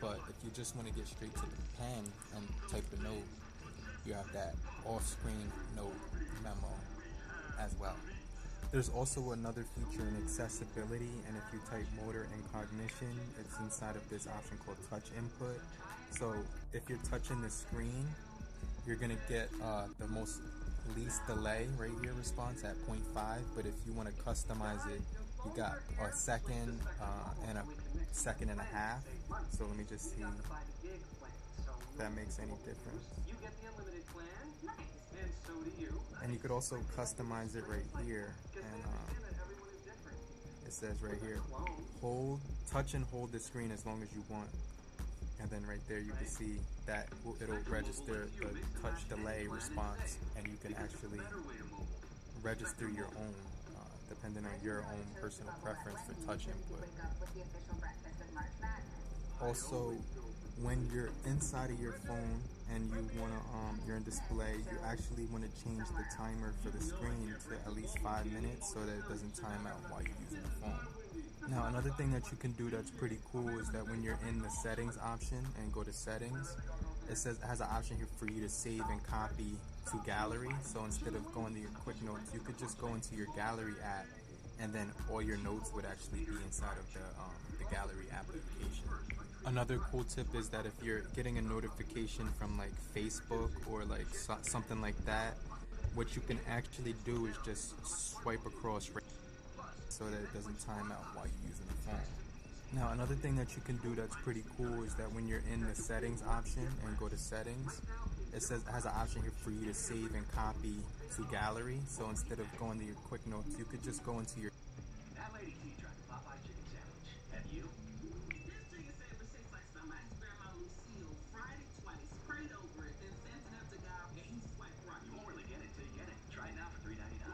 but if you just want to get straight to the pen and type a note, you have that off-screen note memo as well. There's also another feature in accessibility, and if you type motor and cognition, it's inside of this option called touch input. So if you're touching the screen, you're gonna get the most least delay right here response at 0.5, but if you want to customize it, you got a second and a second and a half. So let me just see if that makes any difference. You get the unlimited plan, and so do you. And you could also customize it right here, and it says right here, touch and hold the screen as long as you want. And then right there you can see that it'll register the touch delay response, and you can actually register your own, depending on your own personal preference for touch input. Also, when you're inside of your phone and you wanna you're in display, you actually want to change the timer for the screen to at least 5 minutes so that it doesn't time out while you're using the phone. Now, another thing that you can do that's pretty cool is that when you're in the settings option and go to settings, it has an option here for you to save and copy to gallery. So instead of going to your quick notes, you could just go into your gallery app, and then all your notes would actually be inside of the gallery application. Another cool tip is that if you're getting a notification from like Facebook or like something like that, what you can actually do is just swipe across so that it doesn't time out while you're using the phone. Now, another thing that you can do that's pretty cool is that when you're in the settings option and go to settings, it has an option here for you to save and copy to gallery. So instead of going to your quick notes, you could just go into your That lady T tried the Popeye chicken sandwich. And you? This chicken sandwich tastes like somebody spared my Lucille, fried it twice, prayed over it, then sent it up to God, and he swiped right. You won't really get it till you get it. Try it now for $3.99.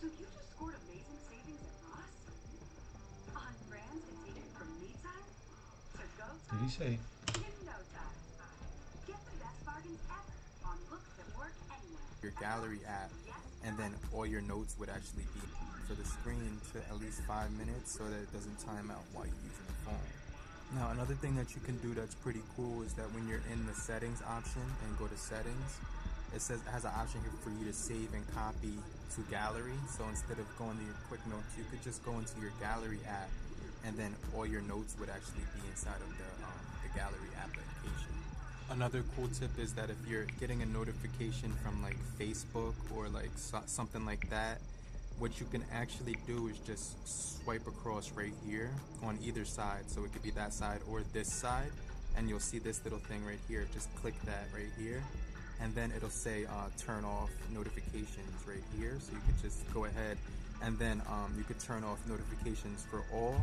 So you just scored amazing savings at Ross? On brands that take you from me time to go time? Did he say? In no time. Get the best bargains ever on looks that work anywhere. your gallery app, and then all your notes would actually be for the screen to at least 5 minutes so that it doesn't time out while you're using the phone. Now, another thing that you can do that's pretty cool is that when you're in the settings option and go to settings, it has an option here for you to save and copy to gallery. So instead of going to your quick notes, you could just go into your gallery app, and then all your notes would actually be inside of the gallery application. Another cool tip is that if you're getting a notification from like Facebook or like something like that, what you can actually do is just swipe across right here on either side. So it could be that side or this side, and you'll see this little thing right here. Just click that right here, and then it'll say turn off notifications right here. So you could just go ahead, and then you could turn off notifications for all,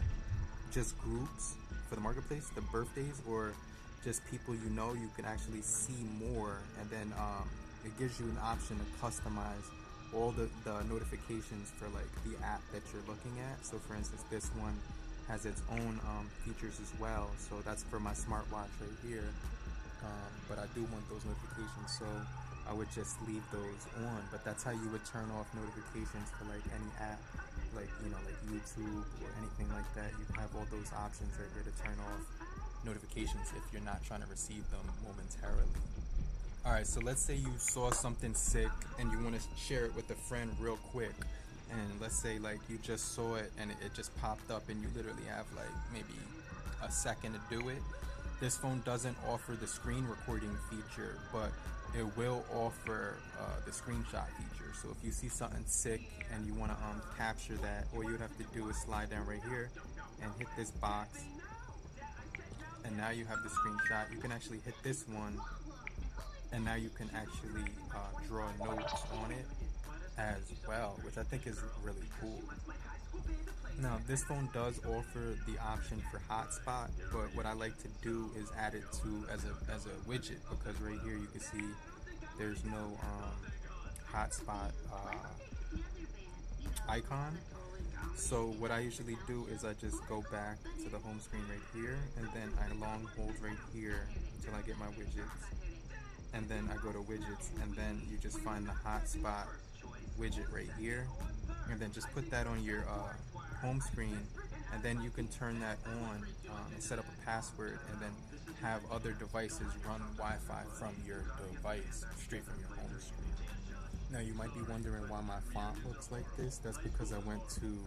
just groups for the marketplace, the birthdays, or just people you know. You can actually see more, and then it gives you an option to customize all the notifications for like the app that you're looking at. So for instance, this one has its own features as well. So that's for my smartwatch right here. But I do want those notifications, so I would just leave those on. But that's how you would turn off notifications for like any app, like, you know, like YouTube or anything like that. You have all those options right here to turn off notifications if you're not trying to receive them momentarily. Alright, so let's say you saw something sick and you want to share it with a friend real quick, and let's say like you just saw it and it just popped up and you literally have like maybe a second to do it. This phone doesn't offer the screen recording feature, but it will offer the screenshot feature. So if you see something sick and you want to capture that, all you would have to do is slide down right here and hit this box, and now you have the screenshot. You can actually hit this one, and now you can actually draw notes on it as well, which I think is really cool. Now, this phone does offer the option for hotspot, but what I like to do is add it to as a widget, because right here you can see there's no hotspot icon. So what I usually do is I just go back to the home screen right here, and then I long hold right here until I get my widgets, and then I go to widgets, and then you just find the hotspot widget right here, and then just put that on your home screen, and then you can turn that on and set up a password, and then have other devices run Wi-Fi from your device straight from your home screen. Now you might be wondering why my font looks like this. That's because I went to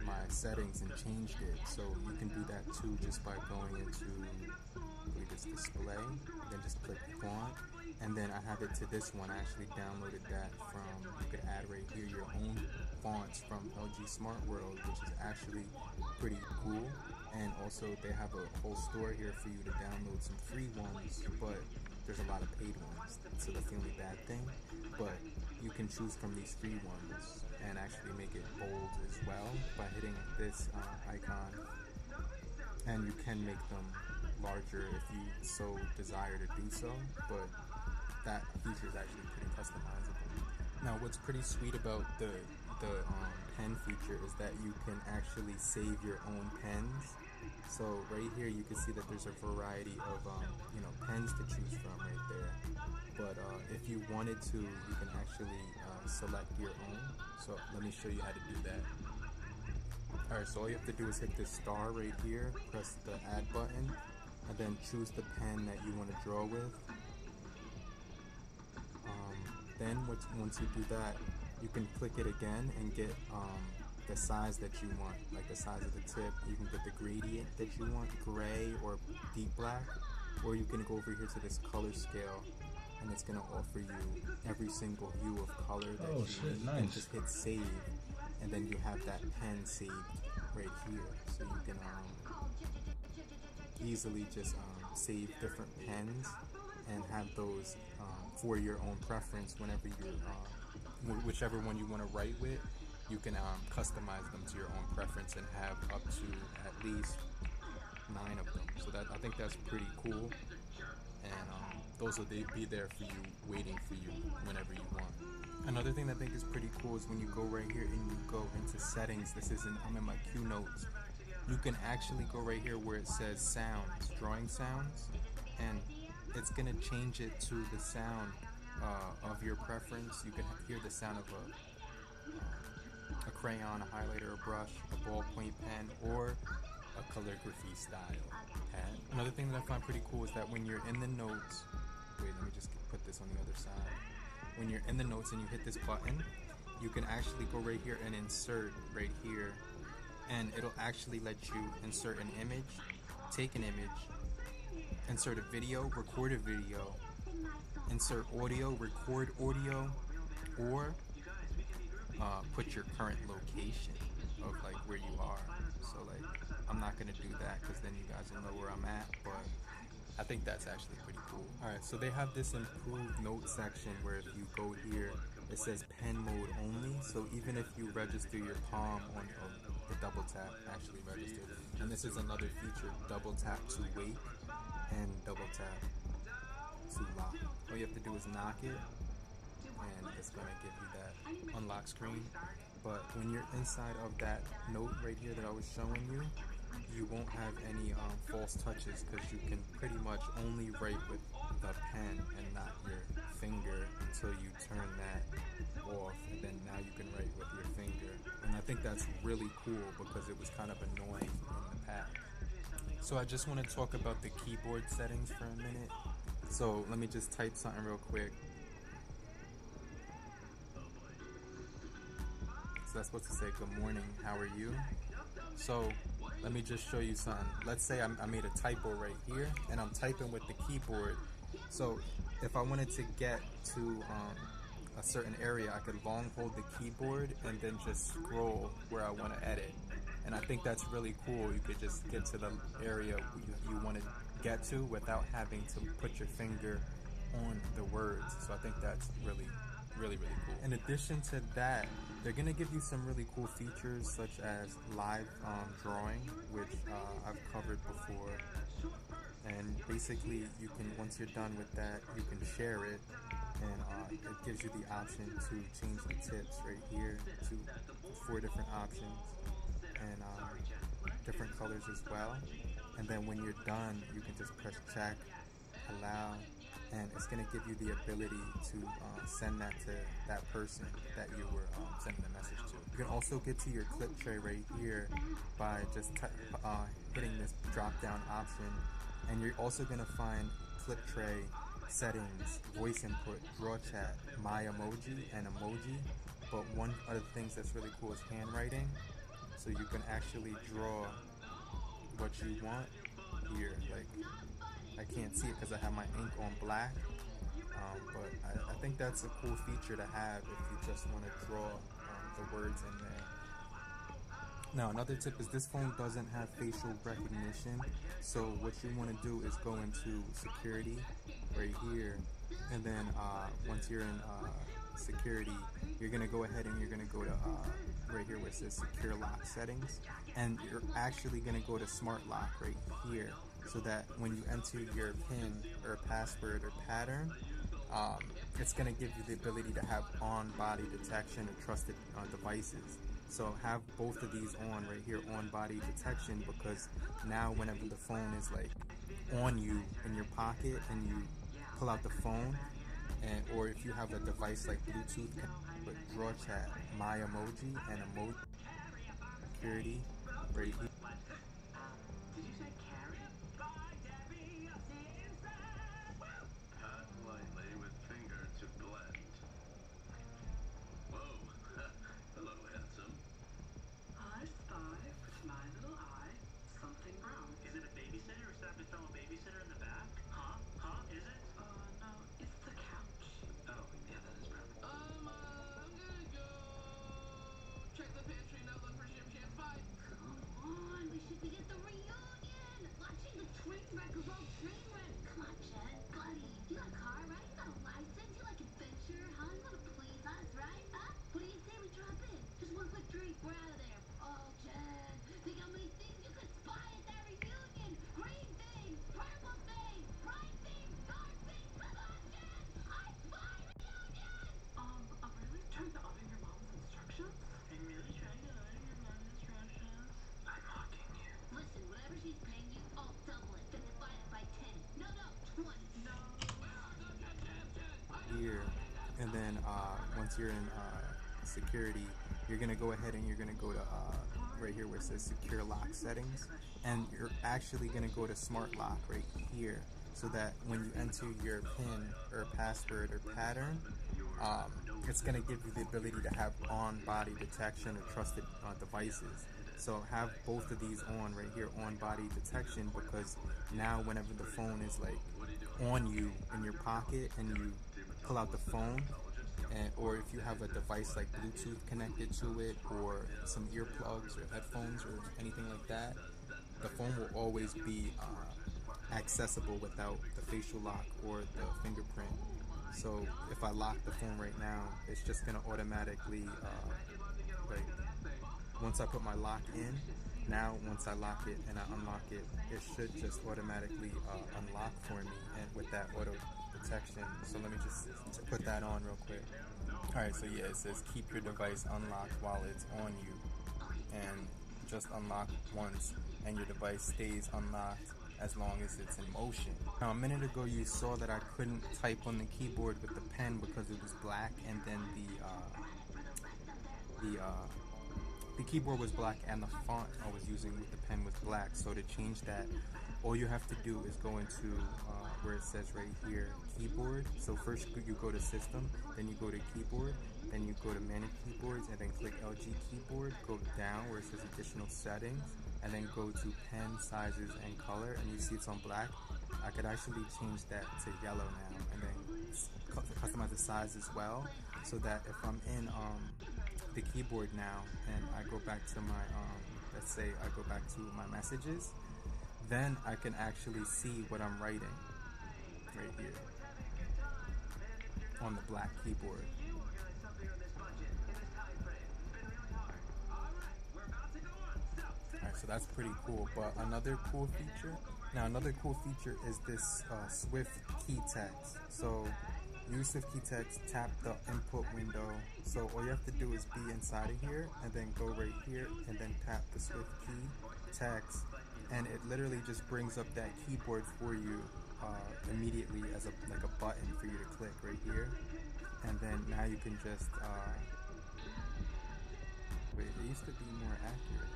my settings and changed it. So you can do that too just by going into, I believe it's display, and then just click font, and then I have it to this one. I actually downloaded that from, you could add right here your own fonts from LG Smart World, which is actually pretty cool. And also they have a whole store here for you to download some free ones, but there's a lot of paid ones, so that's the only bad thing. But you can choose from these free ones and actually make it bold as well by hitting this icon, and you can make them larger if you so desire to do so, but that feature is actually pretty customizable. Now, what's pretty sweet about the pen feature is that you can actually save your own pens. So right here you can see that there's a variety of pens to choose from right there. But if you wanted to, you can actually select your own. So let me show you how to do that. Alright, so all you have to do is hit this star right here, press the add button, and then choose the pen that you want to draw with. Then once you do that, you can click it again and get the size that you want, like the size of the tip. You can get the gradient that you want, gray or deep black, or you can go over here to this color scale, and it's going to offer you every single hue of color that you need. Nice. And just hit save, and then you have that pen saved right here, so you can easily just save different pens and have those for your own preference. Whenever you're whichever one you want to write with, you can customize them to your own preference and have up to at least 9 of them. So that, I think that's pretty cool, and those will be there for you, waiting for you whenever you want. Another thing that I think is pretty cool is when you go right here and you go into settings. I'm in my Q notes. You can actually go right here where it says sounds, drawing sounds, and it's gonna change it to the sound of your preference. You can hear the sound of a crayon, a highlighter, a brush, a ballpoint pen, or a calligraphy style pen. Another thing that I find pretty cool is that when you're in the notes, wait, let me just put this on the other side. When you're in the notes and you hit this button, you can actually go right here and insert right here, and it'll actually let you insert an image, take an image, insert a video, record a video, insert audio, record audio, or put your current location of like where you are. So like, I'm not gonna do that because then you guys will know where I'm at, but I think that's actually pretty cool. Alright, so they have this improved note section where if you go here, it says pen mode only. So even if you register your palm on the double tap, actually registered. And this is another feature, double tap to wake and double tap to lock. All you have to do is knock it, and it's going to give you that unlock screen. But when you're inside of that note right here that I was showing you, you won't have any false touches, because you can pretty much only write with the pen and not your finger until you turn that off, and then now you can write with your finger. And I think that's really cool because it was kind of annoying in the past. So I just want to talk about the keyboard settings for a minute. So let me just type something real quick. So that's supposed to say good morning, how are you? So let me just show you something. Let's say I made a typo right here and I'm typing with the keyboard. So if I wanted to get to a certain area, I could long hold the keyboard and then just scroll where I want to edit. And I think that's really cool. You could just get to the area you want to get to without having to put your finger on the words. So I think that's really cool. In addition to that, they're going to give you some really cool features such as live drawing, which I've covered before. And basically, you can, once you're done with that, you can share it, and it gives you the option to change the tips right here to 4 different options and different colors as well. And then when you're done, you can just press check, allow, and it's going to give you the ability to send that to that person that you were sending the message to. You can also get to your clip tray right here by just hitting this drop down option, and you're also going to find clip tray settings, voice input, draw chat, my emoji, and emoji. But one of the things that's really cool is handwriting, so you can actually draw what you want here. Like, I can't see it because I have my ink on black, but I think that's a cool feature to have if you just want to draw the words in there. Now, another tip is this phone doesn't have facial recognition, so what you want to do is go into security right here. And then once you're in security, you're gonna go ahead and you're gonna go to right here where it says secure lock settings, and you're actually gonna go to smart lock right here, so that when you enter your PIN or password or pattern, it's gonna give you the ability to have on body detection or trusted devices. So have both of these on right here, on body detection, because now whenever the phone is like on you in your pocket and you pull out the phone, and or if you have a device like Bluetooth with draw chat, my emoji, and emoji security right here. Did you say carry? Bye, Debbie. I'll see you inside. Pat lightly with finger to blend. Whoa. Hello, handsome. I spy with my little eye something brown. Is it a babysitter or stabbed a fellow babysitter in the back? Huh? Huh? Is it? No, it's the couch. Oh, yeah, that is brown. I'm gonna go check the pantry, not look for Shim Shams. Bye. Come on, we should be at the reunion. Watching the train wreck of all train wreck. Come on, Chad, buddy. You got a car, right? You got a license. You like adventure, huh? You wanna please us, right? Huh? What do you say we drop in? Just one quick drink. We're out of there. Oh, Chad, think how many things you could spy at that reunion. Green thing, purple thing, bright thing, dark thing. Come on, Chad. I spy reunion. I'm really trying to honor your mom's instructions. I'm really trying to learn your mom's instructions. I'm mocking you. Listen, whatever she's paying you, I'll double it. Then divide it by 10. No, 20. No. Here, and then once you're in security, you're gonna go ahead and you're gonna go to right here where it says secure lock settings, and you're actually gonna go to smart lock right here, so that when you enter your PIN or password or pattern, it's gonna give you the ability to have on body detection or trusted devices. So have both of these on right here, on body detection, because now whenever the phone is like on you in your pocket and you pull out the phone, and or if you have a device like Bluetooth connected to it, or some earplugs or headphones or anything like that, the phone will always be accessible without the facial lock or the fingerprint. So if I lock the phone right now, it's just gonna automatically like once I put my lock in, now once I lock it and I unlock it, it should just automatically unlock for me, and with that auto detection. So let me just put that on real quick. Alright, so yeah, it says keep your device unlocked while it's on you, and just unlock once and your device stays unlocked as long as it's in motion. Now a minute ago you saw that I couldn't type on the keyboard with the pen because it was black, and then the keyboard was black and the font I was using with the pen was black. So to change that, all you have to do is go into where it says right here, keyboard. So first you go to system, then you go to keyboard, then you go to manage keyboards, and then click LG keyboard, go down where it says additional settings, and then go to pen sizes and color, and you see it's on black. I could actually change that to yellow now, and then customize the size as well, so that if I'm in the keyboard now and I go back to my let's say I go back to my messages, then I can actually see what I'm writing right here on the black keyboard. Alright, so that's pretty cool. But another cool feature is this Swift key text. So use Swift key text, tap the input window. So all you have to do is be inside of here and then go right here and then tap the Swift key text, and it literally just brings up that keyboard for you immediately as like a button for you to click right here. And then now you can just wait, it used to be more accurate.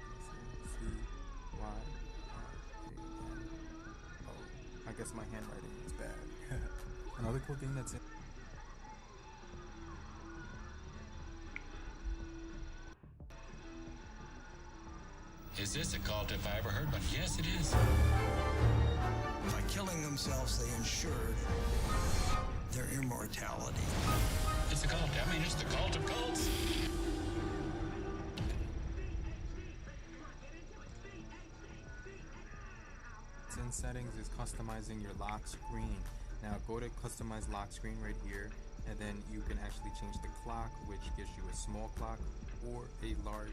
Oh, I guess my handwriting is bad. Another cool thing that's in Is this a cult if I ever heard one? Yes, it is. By killing themselves, they ensured their immortality. It's a cult. I mean, it's the cult of cults. in settings is customizing your lock screen. Now go to customize lock screen right here, and then you can actually change the clock, which gives you a small clock or a large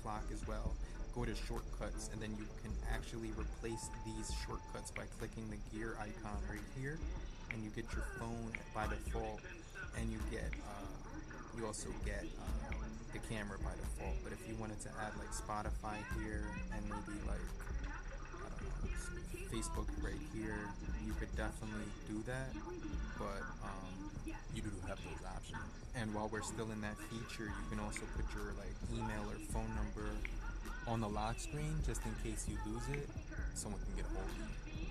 clock as well. Go to shortcuts, and then you can actually replace these shortcuts by clicking the gear icon right here, and you get your phone by default, and you get you also get the camera by default. But if you wanted to add like Spotify here and maybe like I don't know, Facebook right here, you could definitely do that, but you do have those options. And while we're still in that feature, you can also put your like email or phone number on the lock screen just in case you lose it, someone can get a hold of you.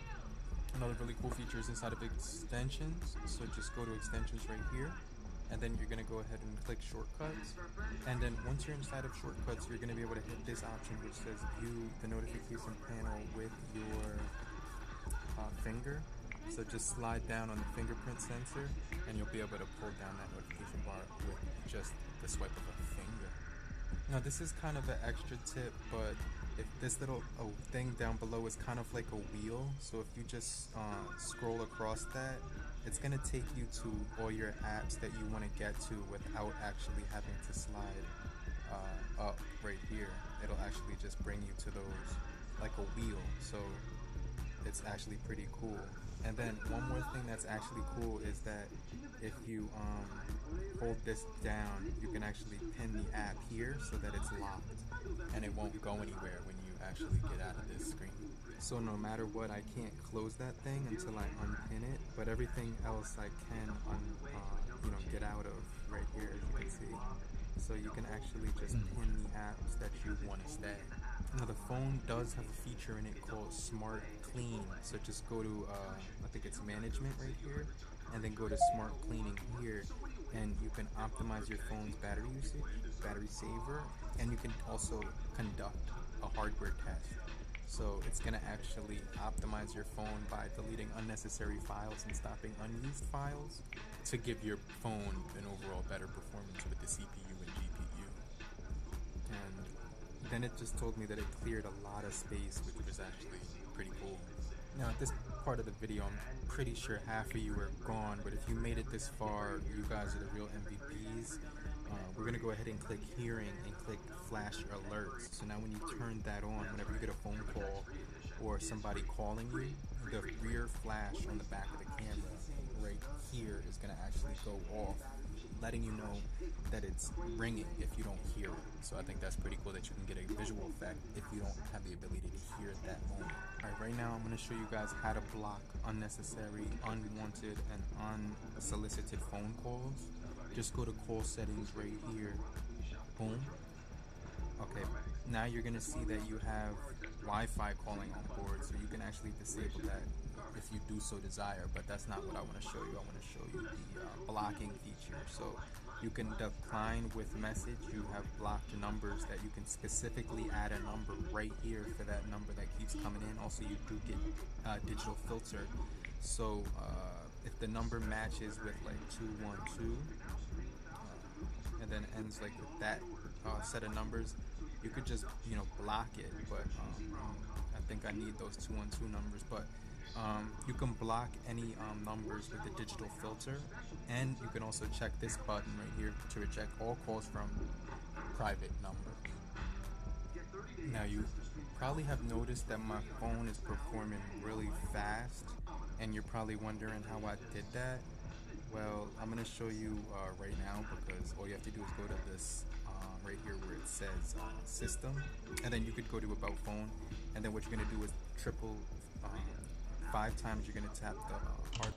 Another really cool feature is inside of extensions, so just go to extensions right here, and then you're going to go ahead and click shortcuts, and then once you're inside of shortcuts, you're going to be able to hit this option which says view the notification panel with your finger. So just slide down on the fingerprint sensor and you'll be able to pull down that notification bar with just the swipe of a finger. Now this is kind of an extra tip, but if this little thing down below is kind of like a wheel, so if you just scroll across that, it's going to take you to all your apps that you want to get to without actually having to slide up right here. It'll actually just bring you to those like a wheel, so it's actually pretty cool. And then one more thing that's actually cool is that if you hold this down, you can actually pin the app here so that it's locked and it won't go anywhere when you actually get out of this screen. So no matter what, I can't close that thing until I unpin it, but everything else I can get out of right here, as you can see. So you can actually just pin the apps that you want to stay. Now the phone does have a feature in it called Smart Clean, so just go to I think it's management right here, and then go to Smart Cleaning here, and you can optimize your phone's battery usage, battery saver, and you can also conduct a hardware test. So it's going to actually optimize your phone by deleting unnecessary files and stopping unused files to give your phone an overall better performance with the CPU and GPU. And then it just told me that it cleared a lot of space, which was actually pretty cool. Now at this part of the video, I'm pretty sure half of you are gone, but if you made it this far, you guys are the real MVPs. We're going to go ahead and click hearing and click flash alerts. So now when you turn that on, whenever you get a phone call or somebody calling you, the rear flash on the back of the camera right here is going to actually go off, letting you know that it's ringing if you don't hear it. So I think that's pretty cool that you can get a visual effect if you don't have the ability to hear at that moment. Alright, right now I'm going to show you guys how to block unnecessary, unwanted, and unsolicited phone calls. Just go to call settings right here. Boom. Okay, now you're going to see that you have Wi-Fi calling on board, so you can actually disable that if you do so desire, but that's not what I want to show you. I want to show you the blocking feature. So you can decline with message. You have blocked numbers that you can specifically add a number right here for that number that keeps coming in. Also, you do get digital filter. So if the number matches with like 212 and then ends like with that set of numbers, you could just block it, but I think I need those 212 numbers, but you can block any numbers with the digital filter, and you can also check this button right here to reject all calls from private numbers. Now you probably have noticed that my phone is performing really fast, and you're probably wondering how I did that. Well, I'm going to show you right now, because all you have to do is go to this right here where it says system, and then you could go to about phone, and then what you're going to do is 5 times you're going to tap the hard.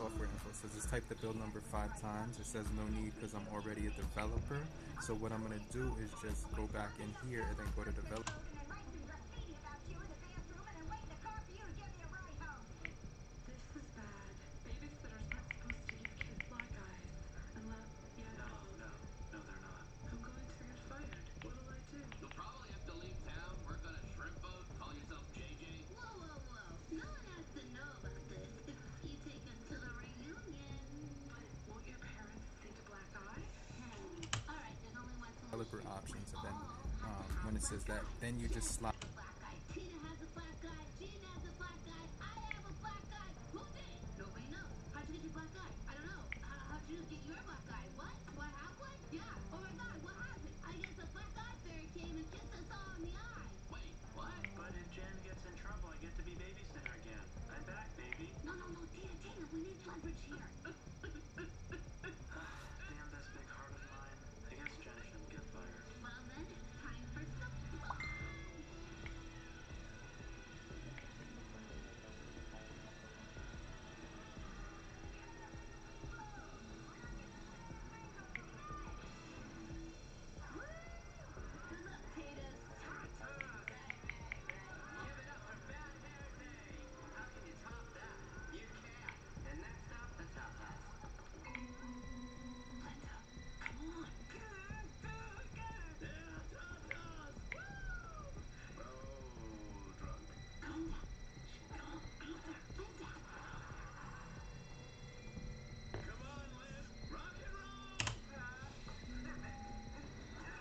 software info. So just type the build number 5 times. It says no need because I'm already a developer. So what I'm gonna do is just go back in here and then go to develop. This is bad. Babysitters not supposed to give kids black eyes. Unless, yeah. No, they're not. I'm going to get fired. What'll I do? You'll probably have to leave town, work on a shrimp boat, call yourself JJ. Whoa, whoa, whoa. No one has to know about this if you take us to the reunion. But won't your parents see the black eye? Alright, there's only one solution. Developer options, and then when it says that, then you just slide. Tina has a black eye, Gene has a black eye, I have a black eye. Who did? Nobody knows. How'd you get your black eye? I don't know. How'd you get your black eye? What? What happened? Yeah. Oh my god, what happened? I guess a black eye fairy came and kissed us all in the eye. Wait, what? But if Jen gets in trouble, I get to be babysitter again. I'm back, baby. No, Tina, we need leverage here. Damn this big heart of mine. I guess Jen shouldn't get fired. Well then, time for surprise.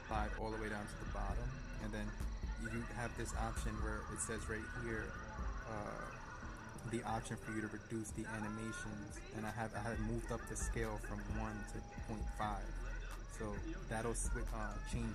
5 all the way down to the bottom, and then you have this option where it says right here the option for you to reduce the animations, and I have moved up the scale from 1 to 0.5, so that'll change.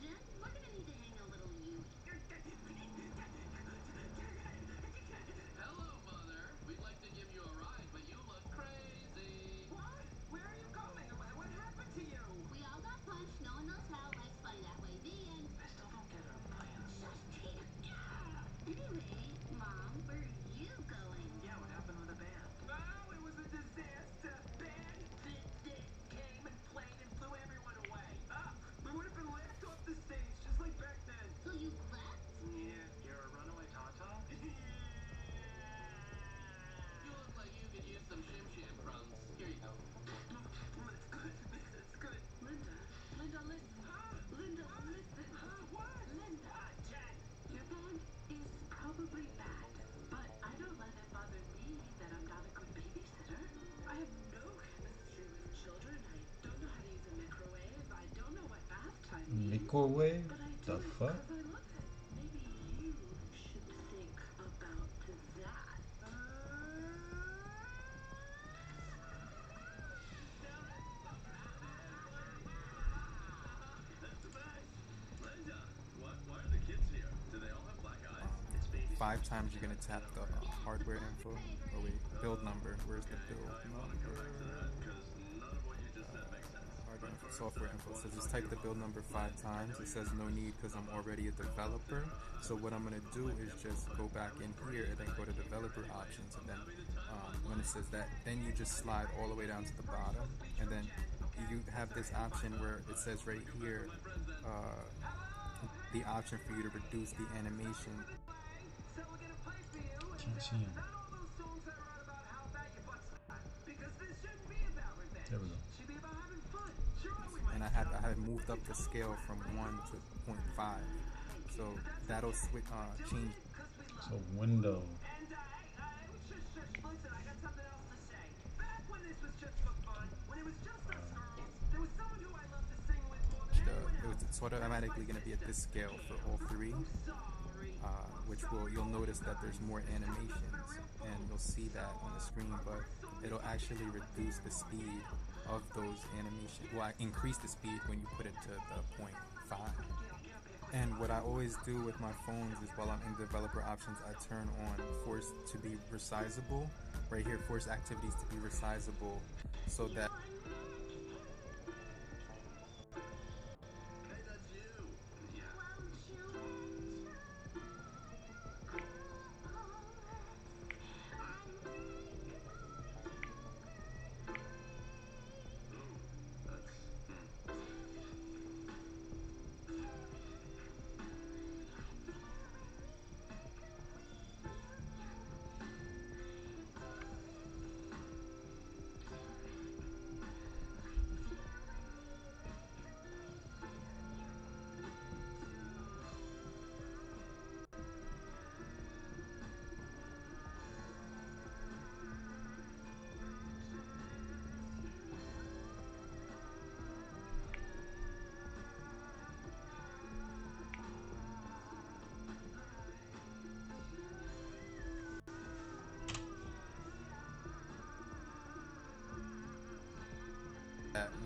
Jen, we're gonna need to hang a little Yui. Hello, Mother. We'd like to give you a ride, but you look crazy. What? Where are you going? What happened to you? We all got punched. No one knows how. Life's funny that way. The end. I still don't get her plan. Shush, Tina. Anyway, Mom, where are you going? Yeah, what happened with the band? Oh, it was a disaster. Bad fit came and played and blew everyone away. We would have been laughed off the stage just like back then. So you left? Yeah, you're a runaway Tata? You look like you could use some shim crumbs. Here you go. That's good. That's good. Linda, listen. Linda, listen. What? Linda. Jen. Your band is probably bad, but I don't let it bother me that I'm not a good babysitter. I have no chemistry with children. I don't know how to use a microwave. I don't know what bath time means. Microwave? But I do The it fuck? 'cause I love it. Maybe you should think about that. That's the best. Linda, why are the kids here? Do they all have black eyes? It's baby. 5 times you're gonna tap the hardware info. Oh wait, build number. Where's the build number? Because none of what you just said makes sense. Hardware info, software info. So just type the build number 5 times. It says no need because I'm already a developer. So what I'm gonna do is just go back in here and then go to developer options, and then when it says that, then you just slide all the way down to the bottom, and then you have this option where it says right here the option for you to reduce the animation. So we're gonna play for you. Can't see him. Not all those songs that are about how bad your butt's because this shouldn't be about revenge. There we go. It should be about having fun. Sure, we might. And I had moved up the scale from 1 to 0.5, so that'll change. So window. And shush. Listen, I got something else to say. Back when this was just for fun, when it was just us girls, there was someone who I loved to sing with more than anyone It was else. automatically going to be at this scale for all 3. Sorry. you'll notice that there's more animations, and you'll see that on the screen, but it'll actually reduce the speed of those animations. Well, increase the speed when you put it to the 0.5. And what I always do with my phones is while I'm in developer options, I turn on force to be resizable. Right here, force activities to be resizable, so that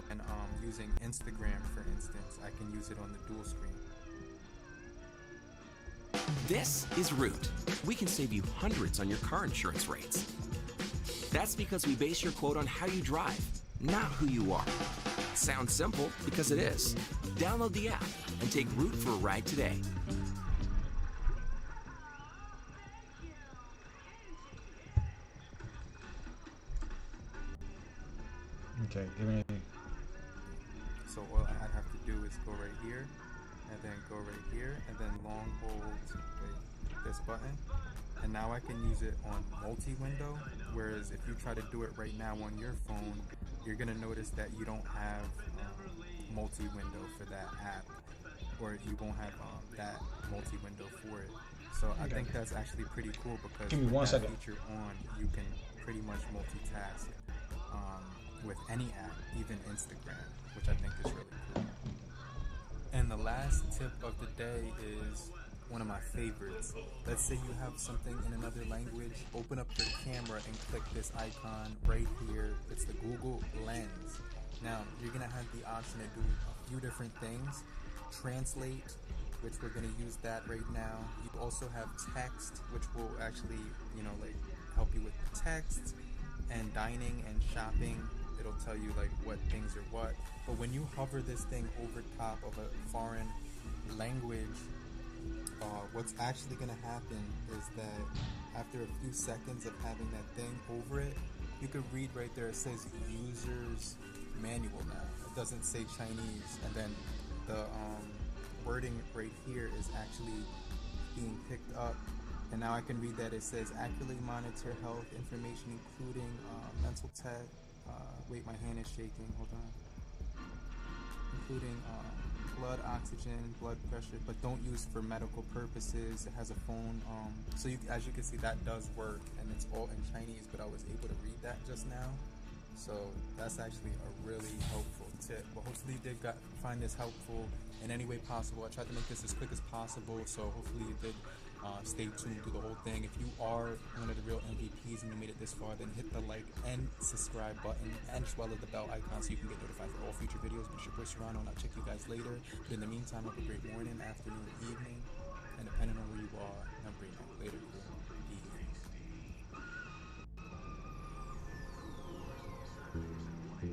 when using Instagram, for instance, I can use it on the dual screen. This is Root. We can save you hundreds on your car insurance rates. That's because we base your quote on how you drive, not who you are. Sounds simple because it is. Download the app and take Root for a ride today. Okay, give me. So all I'd have to do is go right here, and then go right here, and then long hold this button, and now I can use it on multi-window. Whereas if you try to do it right now on your phone, you're gonna notice that you don't have multi-window for that app, or you won't have that multi-window for it. So I think that's actually pretty cool, because Give me with 1 that second. feature on, you can pretty much multitask with any app, even Instagram, which I think is really cool. And the last tip of the day is one of my favorites. Let's say you have something in another language, open up your camera and click this icon right here. It's the Google Lens. Now, you're gonna have the option to do a few different things. Translate, which we're gonna use that right now. You also have text, which will actually, help you with text, and dining and shopping. It'll tell you what things are what. But when you hover this thing over top of a foreign language, what's actually going to happen is that after a few seconds of having that thing over it, you can read right there, it says user's manual now. It doesn't say Chinese, and then the wording right here is actually being picked up. And now I can read that it says accurately monitor health information, including mental tech. Wait, my hand is shaking. Hold on. Including blood oxygen, blood pressure, but don't use for medical purposes. It has a phone. So as you can see, that does work, and it's all in Chinese. But I was able to read that just now. So that's actually a really helpful tip. But hopefully you did find this helpful in any way possible. I tried to make this as quick as possible, so hopefully you did stay tuned through the whole thing. If you are one of the real MVPs and you made it this far, then hit the like and subscribe button, and as well as the bell icon so you can get notified for all future videos. But it's your boy Serrano, and I'll check you guys later. But in the meantime, have a great morning, afternoon, evening, and depending on where you are, have a great night. Later. Peace.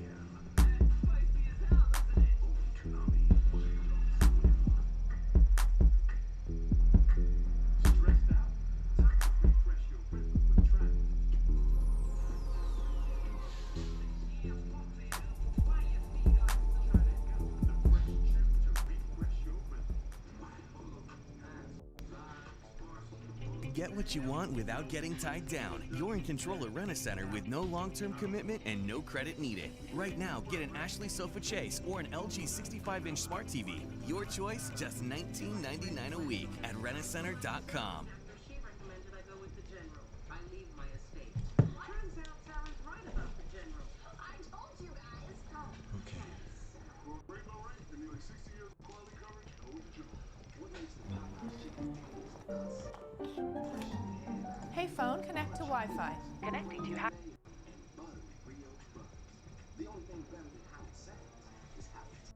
Get what you want without getting tied down. You're in control at Rent-A-Center with no long-term commitment and no credit needed. Right now, get an Ashley Sofa Chase or an LG 65-inch Smart TV. Your choice, just $19.99 a week at rentacenter.com. She recommended I go with the general. I leave my estate. Turns out Sarah's right about the general. I told you guys. Okay. For a great low rate and nearly 60 years of quality coverage, go with the general. What is the Hey phone, connect to Wi-Fi. Connecting to Buttery brioche buns. The only thing better than how it sounds is how it tastes.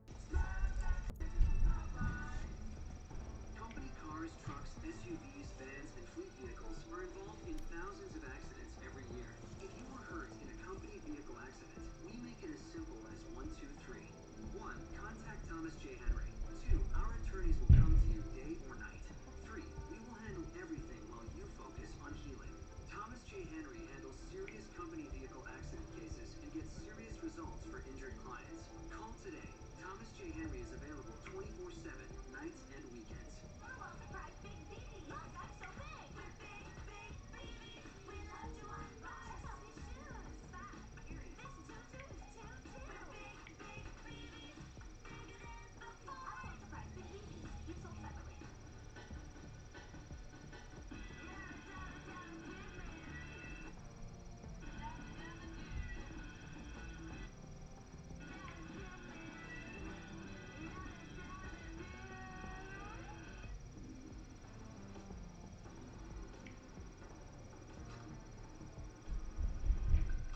Company cars, trucks, SUVs, vans, and fleet vehicles are involved in thousands of accidents every year. If you were hurt in a company vehicle accident, we make it as simple as 1, 2, 3. 1. Contact Thomas J. Henry. 2. Our attorneys will come to you day or night. 3. We will handle everything while you focus on healing. Thomas J. Henry handles serious company vehicle accident cases and gets serious results for injured clients. Call today. Thomas J. Henry is available 24/7, nights and weekends.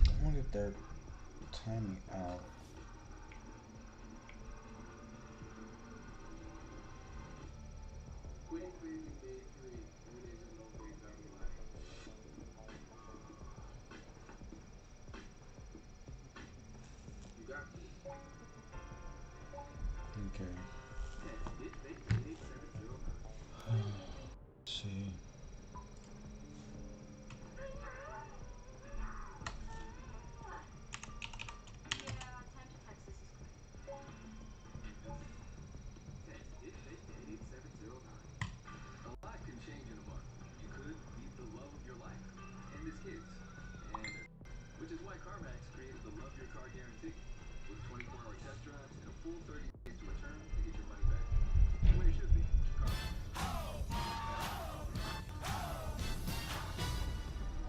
I wonder if they're timing out. Quitting craving day 3. 3 days of no big belly laugh. You got this. Okay. Hit bait 88709. Let's see. Hit bait 88709. A lot can change in a month. You could meet the love of your life and his kids. Which is why CarMax created the Love Your Car Guarantee. With 24-hour test drives and a full 30 days to return to get your money back. The way it should be. CarMax.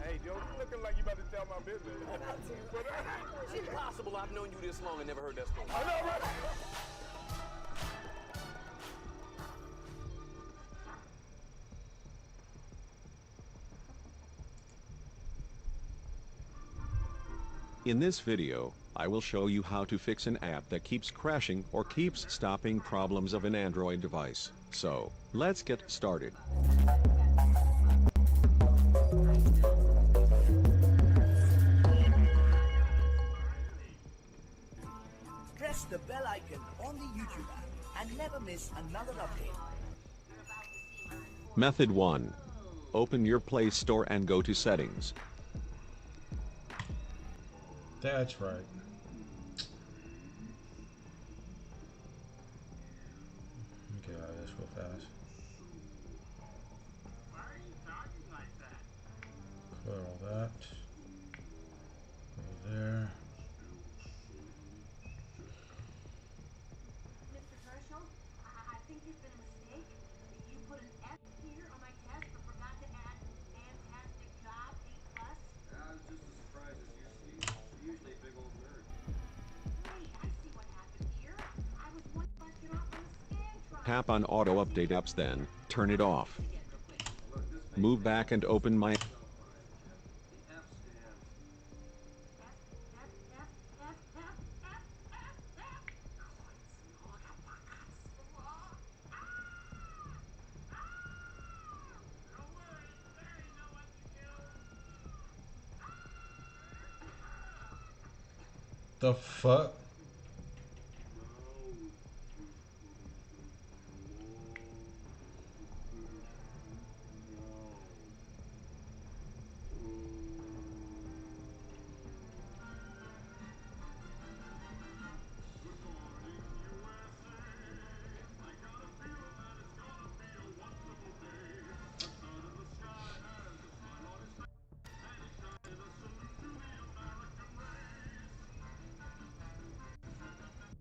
Hey, yo, you looking like you about to tell my business. It's impossible I've known you this long and never heard that story. I know, right? In this video, I will show you how to fix an app that keeps crashing or keeps stopping problems of an Android device. So, let's get started. Press the bell icon on the YouTube app and never miss another update. Method 1. Open your Play Store and go to Settings. That's right. Okay, this real fast. Clear all that. Go there. Mr. Herschel, I think there's been a mistake. You put an F here on my test, but forgot to add fantastic job, A+. I was just as surprised as you, Steve. You're usually a big old nerd. Wait, I see what happened here. I was one question off on the scan trial. Tap on Auto Update Apps, then turn it off. Move back and open my The fuck?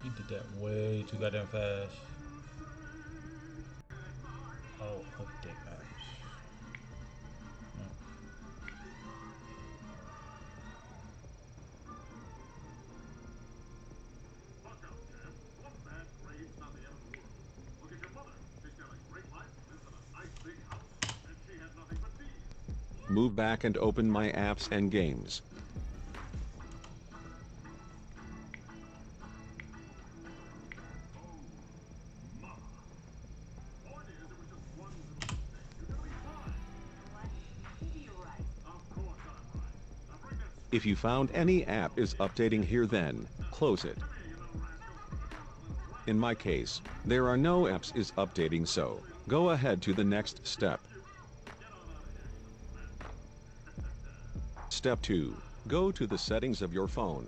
He did that way too goddamn fast. Oh, update apps. Look out, champ. One bad grade's not the end of the world. Look at your mother. She's got a great life, lives in a nice big house, and she had nothing but D's. Yeah, move back and open my apps and games. If you found any app is updating here, then close it. In my case, there are no apps is updating, so go ahead to the next step. Step 2. Go to the settings of your phone.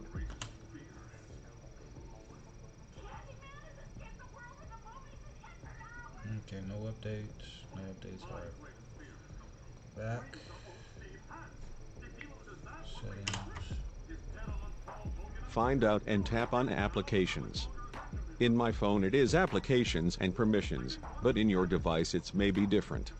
Okay, no updates. No updates. Alright. Back. Settings. Find out and tap on applications. In my phone it is applications and permissions, but in your device it's may be different.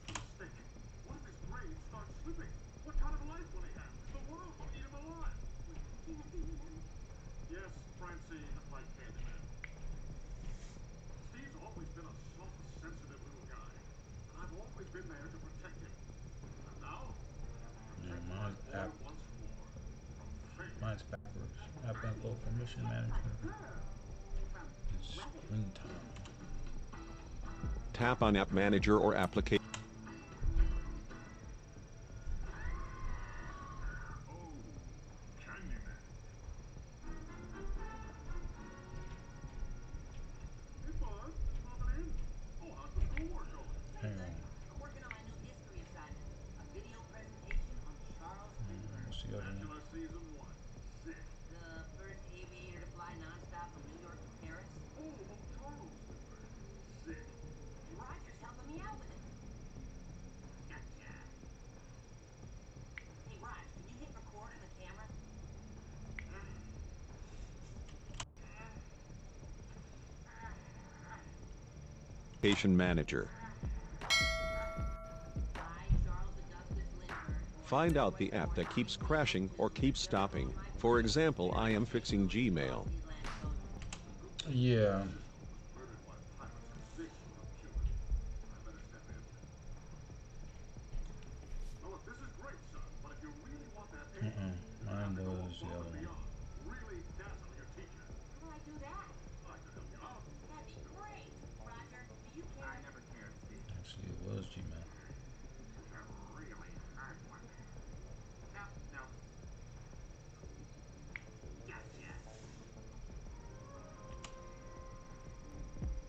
Yes, Francine, like Candyman. Steve's always been a self-sensitive little guy, and I've always been there to protect him. And now, Mine's app. Mine's backwards. App info, permission management, and screen time. Tap on App Manager or Application. Hang on. I'm working on my new history assignment. A video presentation on Charles What's the other one? Season 1. Sick. the first aviator to fly nonstop from New York to Paris. Oh, Charles. Sick. Roger's helping me out with it. Gotcha. Hey, Raj, can you hit record on the camera? Application Manager. Find out the app that keeps crashing or keeps stopping. For example, I am fixing Gmail. Yeah. Now look, this is great, son, but if you really want that Mine was the other one. really dazzle your teacher, How do I do that? I can help you out. That'd be great. Roger, do you care? I never cared, Steve. Actually, it was Gmail. A really hard one. No. Gotcha.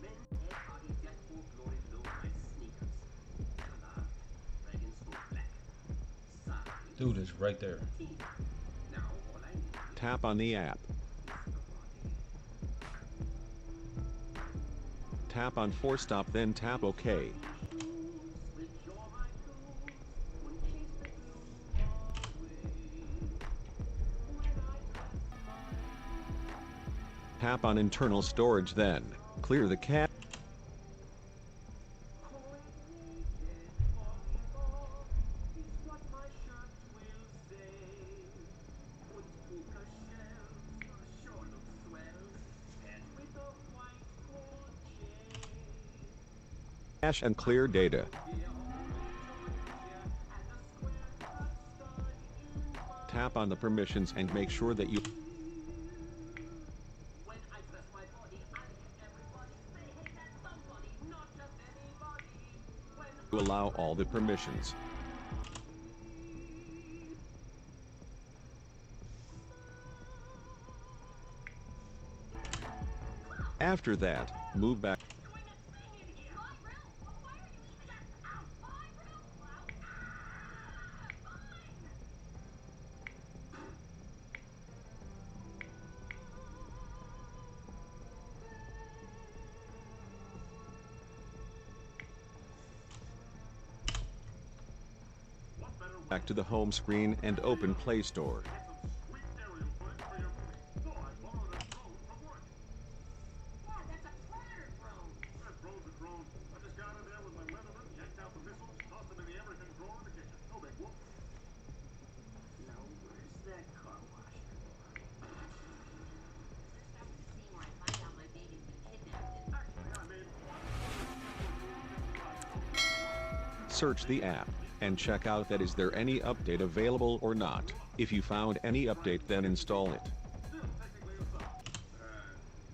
Men head are the death for glory low rise sneakers. Color, dragon smoke black. Size, Dude, it's right there. now all I need Tap on the app. Tap on Force Stop, then tap OK. Tap on Internal Storage, then clear the cache. Cache and clear data. Tap on the permissions and make sure that you When I dress my body, I get everybody say, hey, that's somebody, not just anybody. When allow all the permissions. After that, move back. Back to the home screen and open Play Store. Now, where's that car wash door? Let's start with the scene where I find out my baby's been kidnapped and search the app and check out that is there any update available or not. If you found any update, then install it.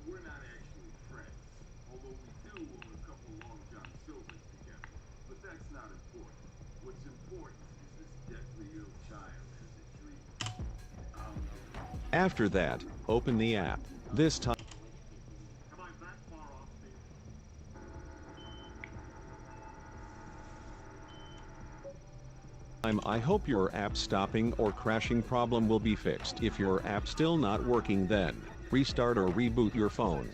We're not actually friends, although we do own a couple Long John Silvers together. But that's not important. What's important is this deathly ill child has a dream. After that, open the app. This time, I hope your app stopping or crashing problem will be fixed. If your app still not working, then restart or reboot your phone.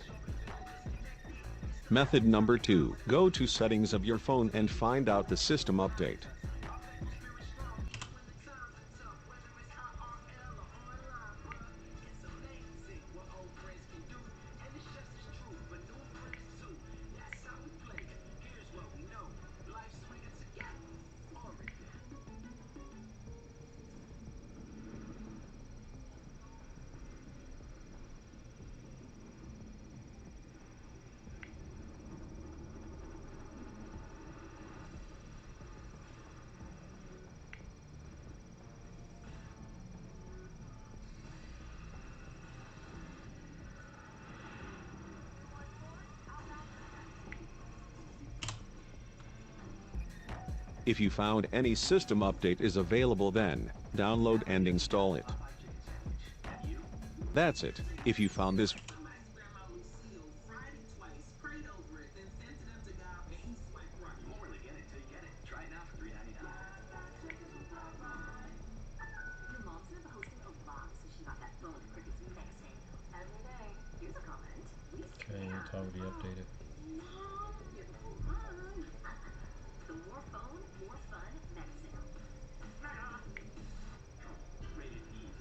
Method number 2. Go to settings of your phone and find out the system update. If you found any system update is available, then download and install it. That's it. If you found this Your mom's never hosting a vlog, so she got that phone to crickets mixing every day. Here's a comment. Okay, it's already updated. Mom, beautiful mom. The more phone, more fun, mega sale. Rated E.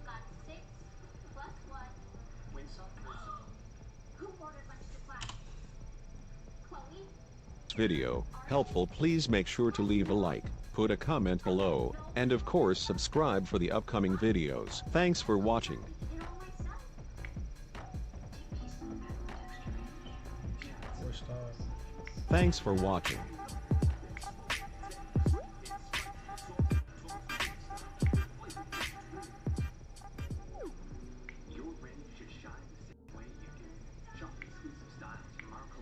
Got 6 plus 1. Win some, lose some. Who ordered lunch to class? Chloe? video helpful, please make sure to leave a like, put a comment below, and of course subscribe for the upcoming videos. Thanks for watching. Thanks for watching.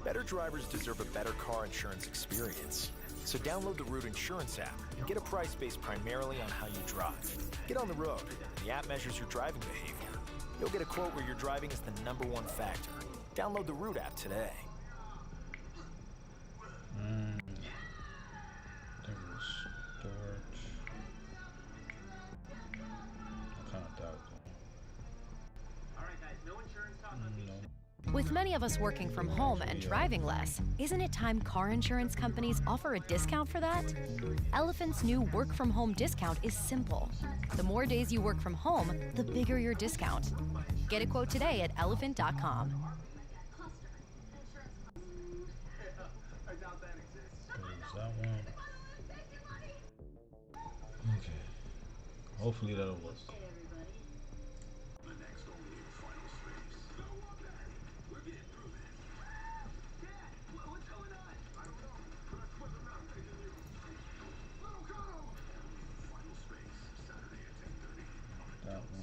Better drivers deserve a better car insurance experience. So download the Root Insurance app and get a price based primarily on how you drive. Get on the road, and the app measures your driving behavior. You'll get a quote where your driving is the #1 factor. Download the Root app today. There was storage. I kind of doubt All right, guys, no insurance talk on me. With many of us working from home and driving less, isn't it time car insurance companies offer a discount for that? Elephant's new work from home discount is simple. The more days you work from home, the bigger your discount. Get a quote today at elephant.com. I doubt that exists. There's that one. Okay. Hopefully that'll work. The next only in final space. Go on back. We're getting through this. Dad, what's going on? I don't know, but I quit the route taking you. Little Colonel! Final space, Saturday at 10:30. That one.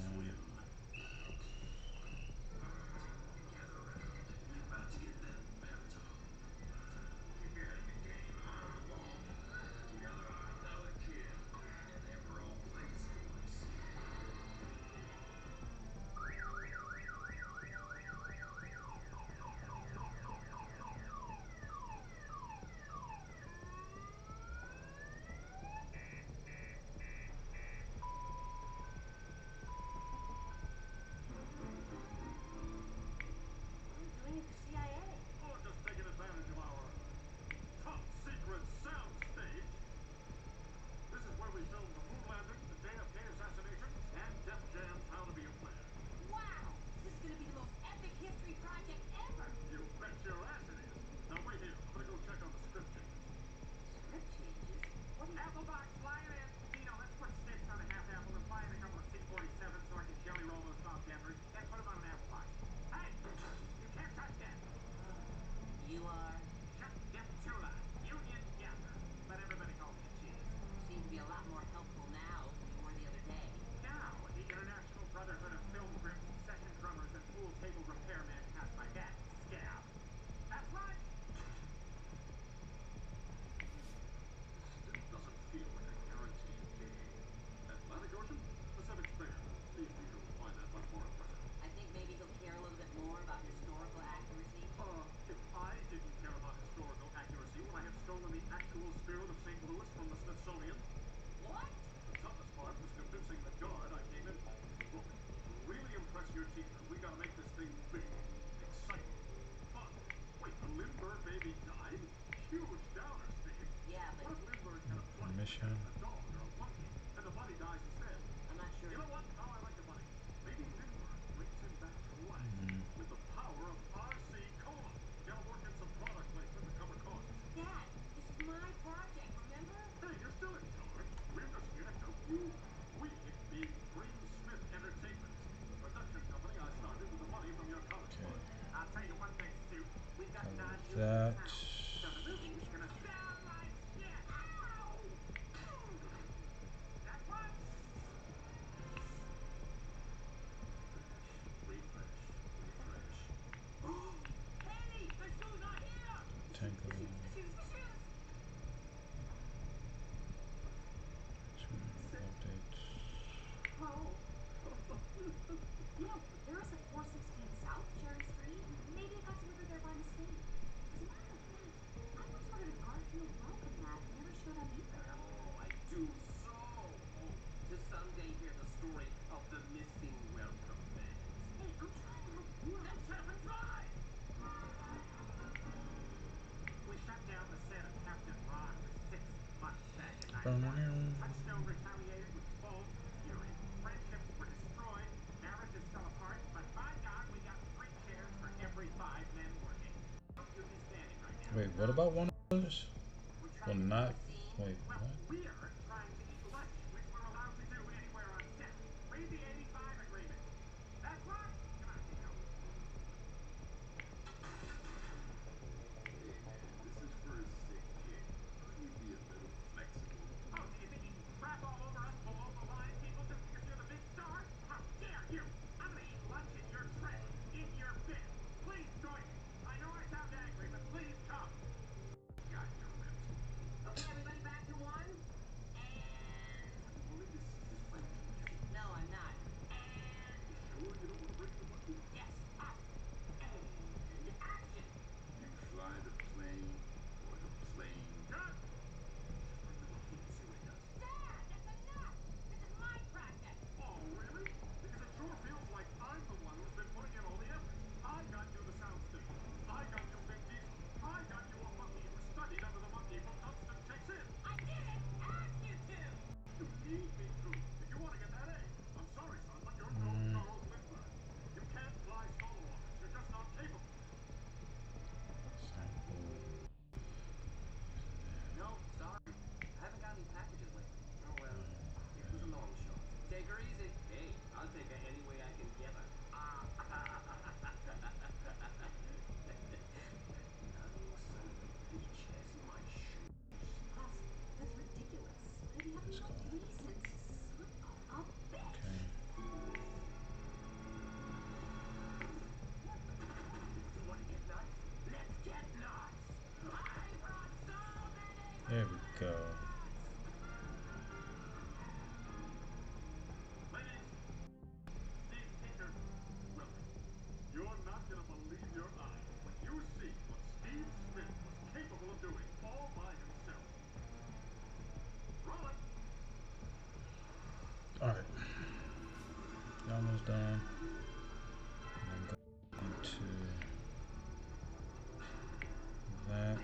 your team. We gotta make this thing big, exciting, fun. Wait, the Lindbergh baby died? Huge downer, Steve. Yeah, but What if Lindbergh had a bunny, Mission. a dog, or a monkey, and the bunny dies instead? I'm not sure. You know what? Oh, I like the bunny. Maybe Lindbergh brings him back to life with the power of RC Cola. Gotta work in some product placement to cover costs. Dad, this is my project, remember? Hey, you're still in charge. We're just here to help you. We, being Green Smith Entertainment, the production company I started with the money from your college fund. I'll tell you one thing, Stu. We've got non-union That. talent. So the movie's gonna sound like shit. Ow! That one. Refresh. Penny, the shoes are here. Tango. The shoes. Updates. Oh. You know, there is a 416 South Cherry Street. Maybe it got delivered there by mistake. As a matter of fact, I once ordered a Garfield welcome mat and never showed up either. Oh, I do so hope to someday hear the story of the missing welcome mat. Hey, I'm trying to help you Then out. shut up and drive! We shut down the set of Captain Ron for 6 months back in 91. Touchstone retaliated with bold fury. Friendships were destroyed, marriages fell apart, but by God, we got 3 chairs for every 5 men working. You'd be standing right now. Wait, what about one of those? Well, not. Wait, Well, what? we're trying to eat lunch, which we're allowed to do anywhere on set. Read the 85 agreement. That's right. Come on, you know. Hey man, this is for a sick kid. Couldn't you be a little flexible? Oh, do you think you can crap all over us below the line people just because you're the big star? How dare you! I'm gonna eat lunch in your tray, in your bed. Please join me. I know I sound angry, but please come. Got your reps. Okay, everybody back to one. And You wanted to see this fight too? no, I'm not. And You sure you don't want to break the monkey? yes, up. And action. You fly the plane or the plane? Good. Just bring the monkey and see what he does. Dad, that's enough. This is my project. Oh, really? Because it sure feels like I'm the one who's been putting in all the effort. I got you the soundstage. I got you Vin Diesel. I got you a monkey who studied under the monkey from Dunstan Checks In. I didn't ask you to. You need me to. If you want to get that A. I'm sorry, son, but you're no Charles Lindbergh. You can't fly solo on this. You're just not capable. No, sorry. I haven't got any packages lately. Oh well, it was a long shot. Take her easy. Hey, I'll take her any way I can get her. Nothing will son of a bitch as my shoes. Pops, that's ridiculous. Maybe you have no reason to son of a bitch. You want to get nuts? Let's get nuts! I brought so many There we go. Ladies, Steve Peter, welcome. You're not going to believe your eyes when you see what Steve Smith was capable of doing all by himself. Rolling. Alright. Almost done. And then go into that.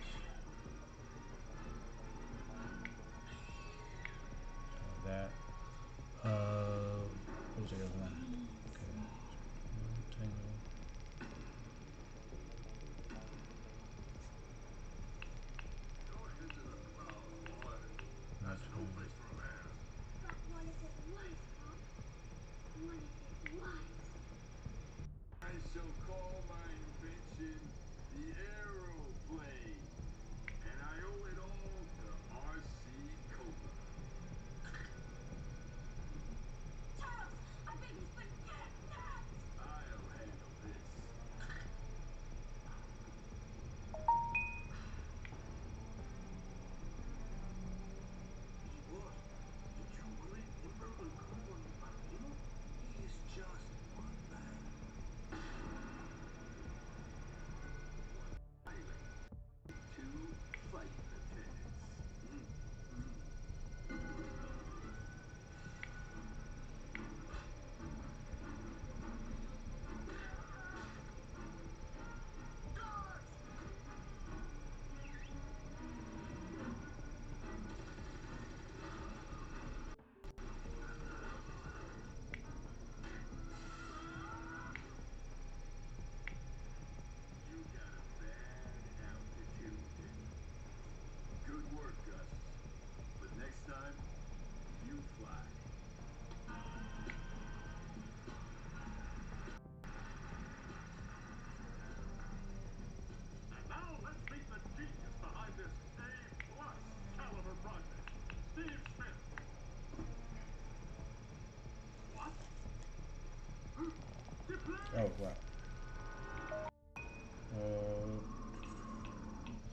wow.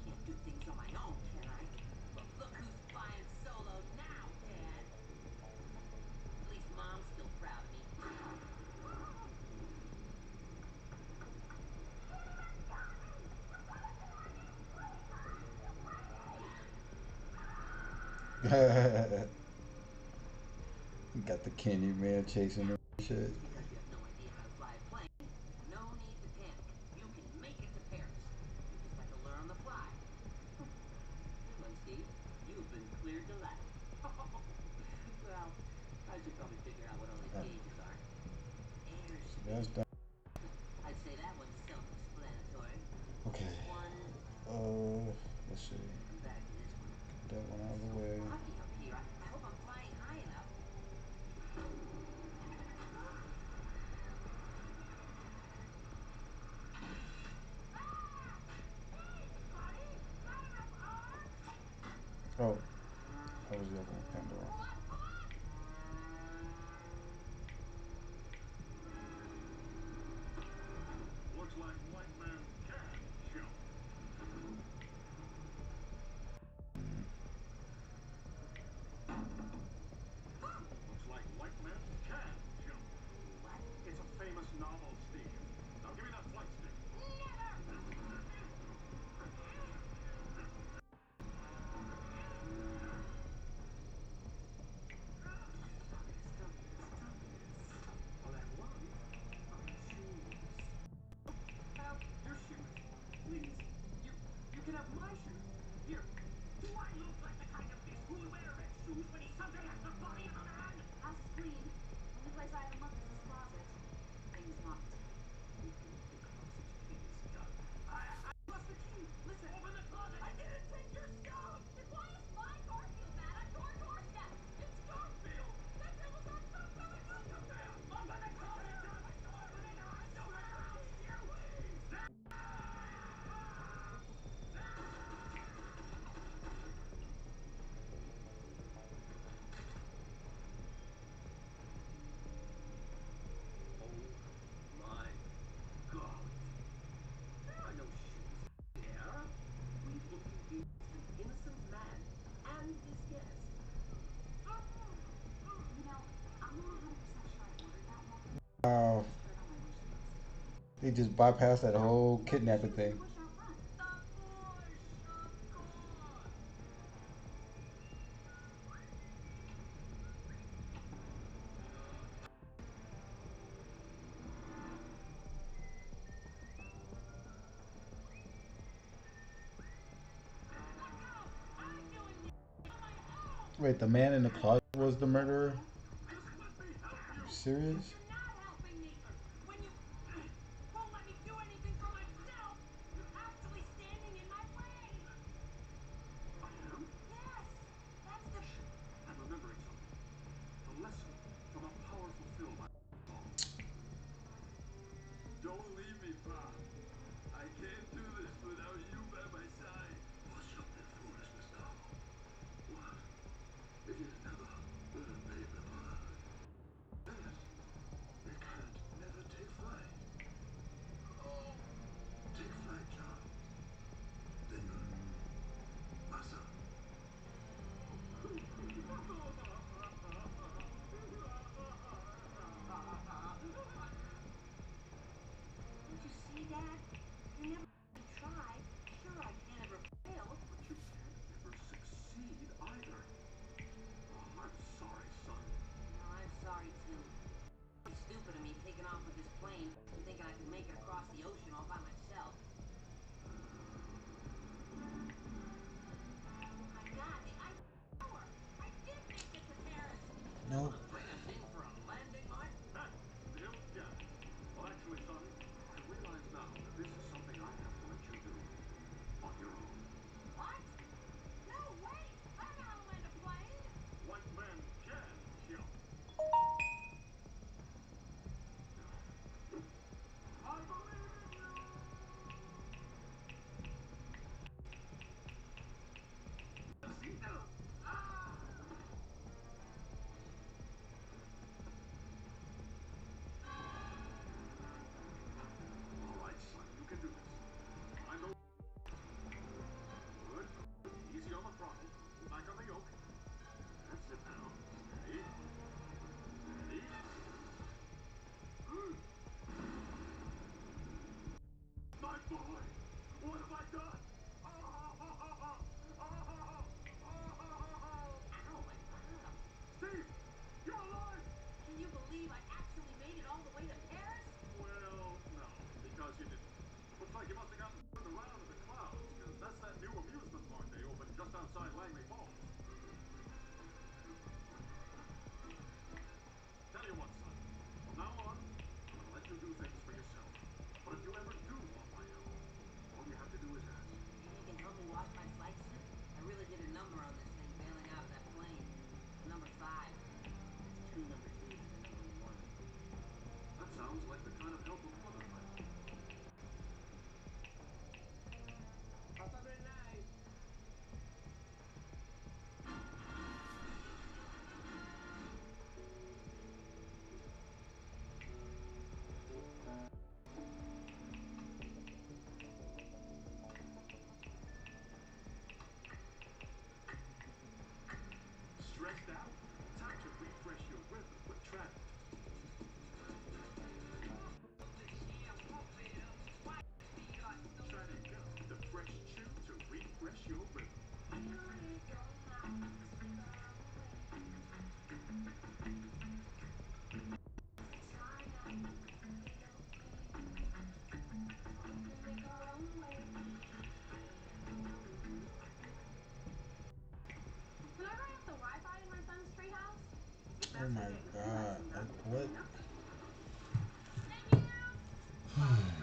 Can't do things on my own, can I? Look who's flying solo now, Dad. At least Mom's still proud of me. Got the Candy Man chasing her and shit. Because you have no idea how to fly a plane, no need to panic. You can make it to Paris. You just have to learn on the fly. Look, Steve, you've been cleared to land. Well, I should probably figure out what all these gauges are. Airspeed. That's done. I'd say that one's self-explanatory. Okay. One. Let's see. Come back to this one. Get that one out of the way. Rocky up here. I hope I'm flying high enough. Oh, that was the other one, Pandora. Looks like white man can jump. Looks like white man can jump. What? It's a famous novel, Steve. Now give me that flight stick. I'll have one of shoes. Have your shoes. Please. You can have my shoes. Here. Do I look like the kind of beast who would wear red shoes when he someday has to body another man? House is clean. Only place I have a muck is this closet. Things locked. Open the closet, please, Doug. I lost the key. Listen. Open the closet! I didn't take your stuff! Then why is my Garfield mat on your doorstep? It's Garfield! That devil's on top of it! Open the closet! I saw it in your eyes! Open it up! Here, please! Oh my God. There are no shoes there. We look against an innocent man and his guest. You know, I'm not 100% sure I ordered that walker. Wow. Straight on my wish list. They just bypassed that whole kidnapping thing. Push out front. Wait, the man in the closet was the murderer? You serious? You're not helping me! When you won't let me do anything for myself, you're actually standing in my way! I am? Yes! That's the... I'm remembering something. A lesson from a powerful film I saw. Don't leave me, Pa. I can't do this without you by my side. Hush up your foolishness now. What? If you never let a baby blood. Yes. Sit down. Steady. Steady. My boy! What have I done? Ow, my arm. Steve! You're alive! Can you believe I actually made it all the way to Paris? Well, no, because you didn't. Looks like you must have gotten right out of the clouds, because that's that new amusement park they opened just outside Langley Falls. Tell you what, son. From now on, I'm gonna let you do things for yourself. But if you ever do want my help, all you have to do is ask. Maybe you can help me wash my flight suit? I really did a number on this thing bailing out of that plane. Number 5. That's 2 number 2s and a number 1. That sounds like the kind of help a brother might do. Have a good night. Stressed out? Time to refresh your rhythm with Travik. Travik, the fresh chew to refresh your rhythm. Whenever I have the Wi-Fi in my son's treehouse, Oh my god, like what? thank you.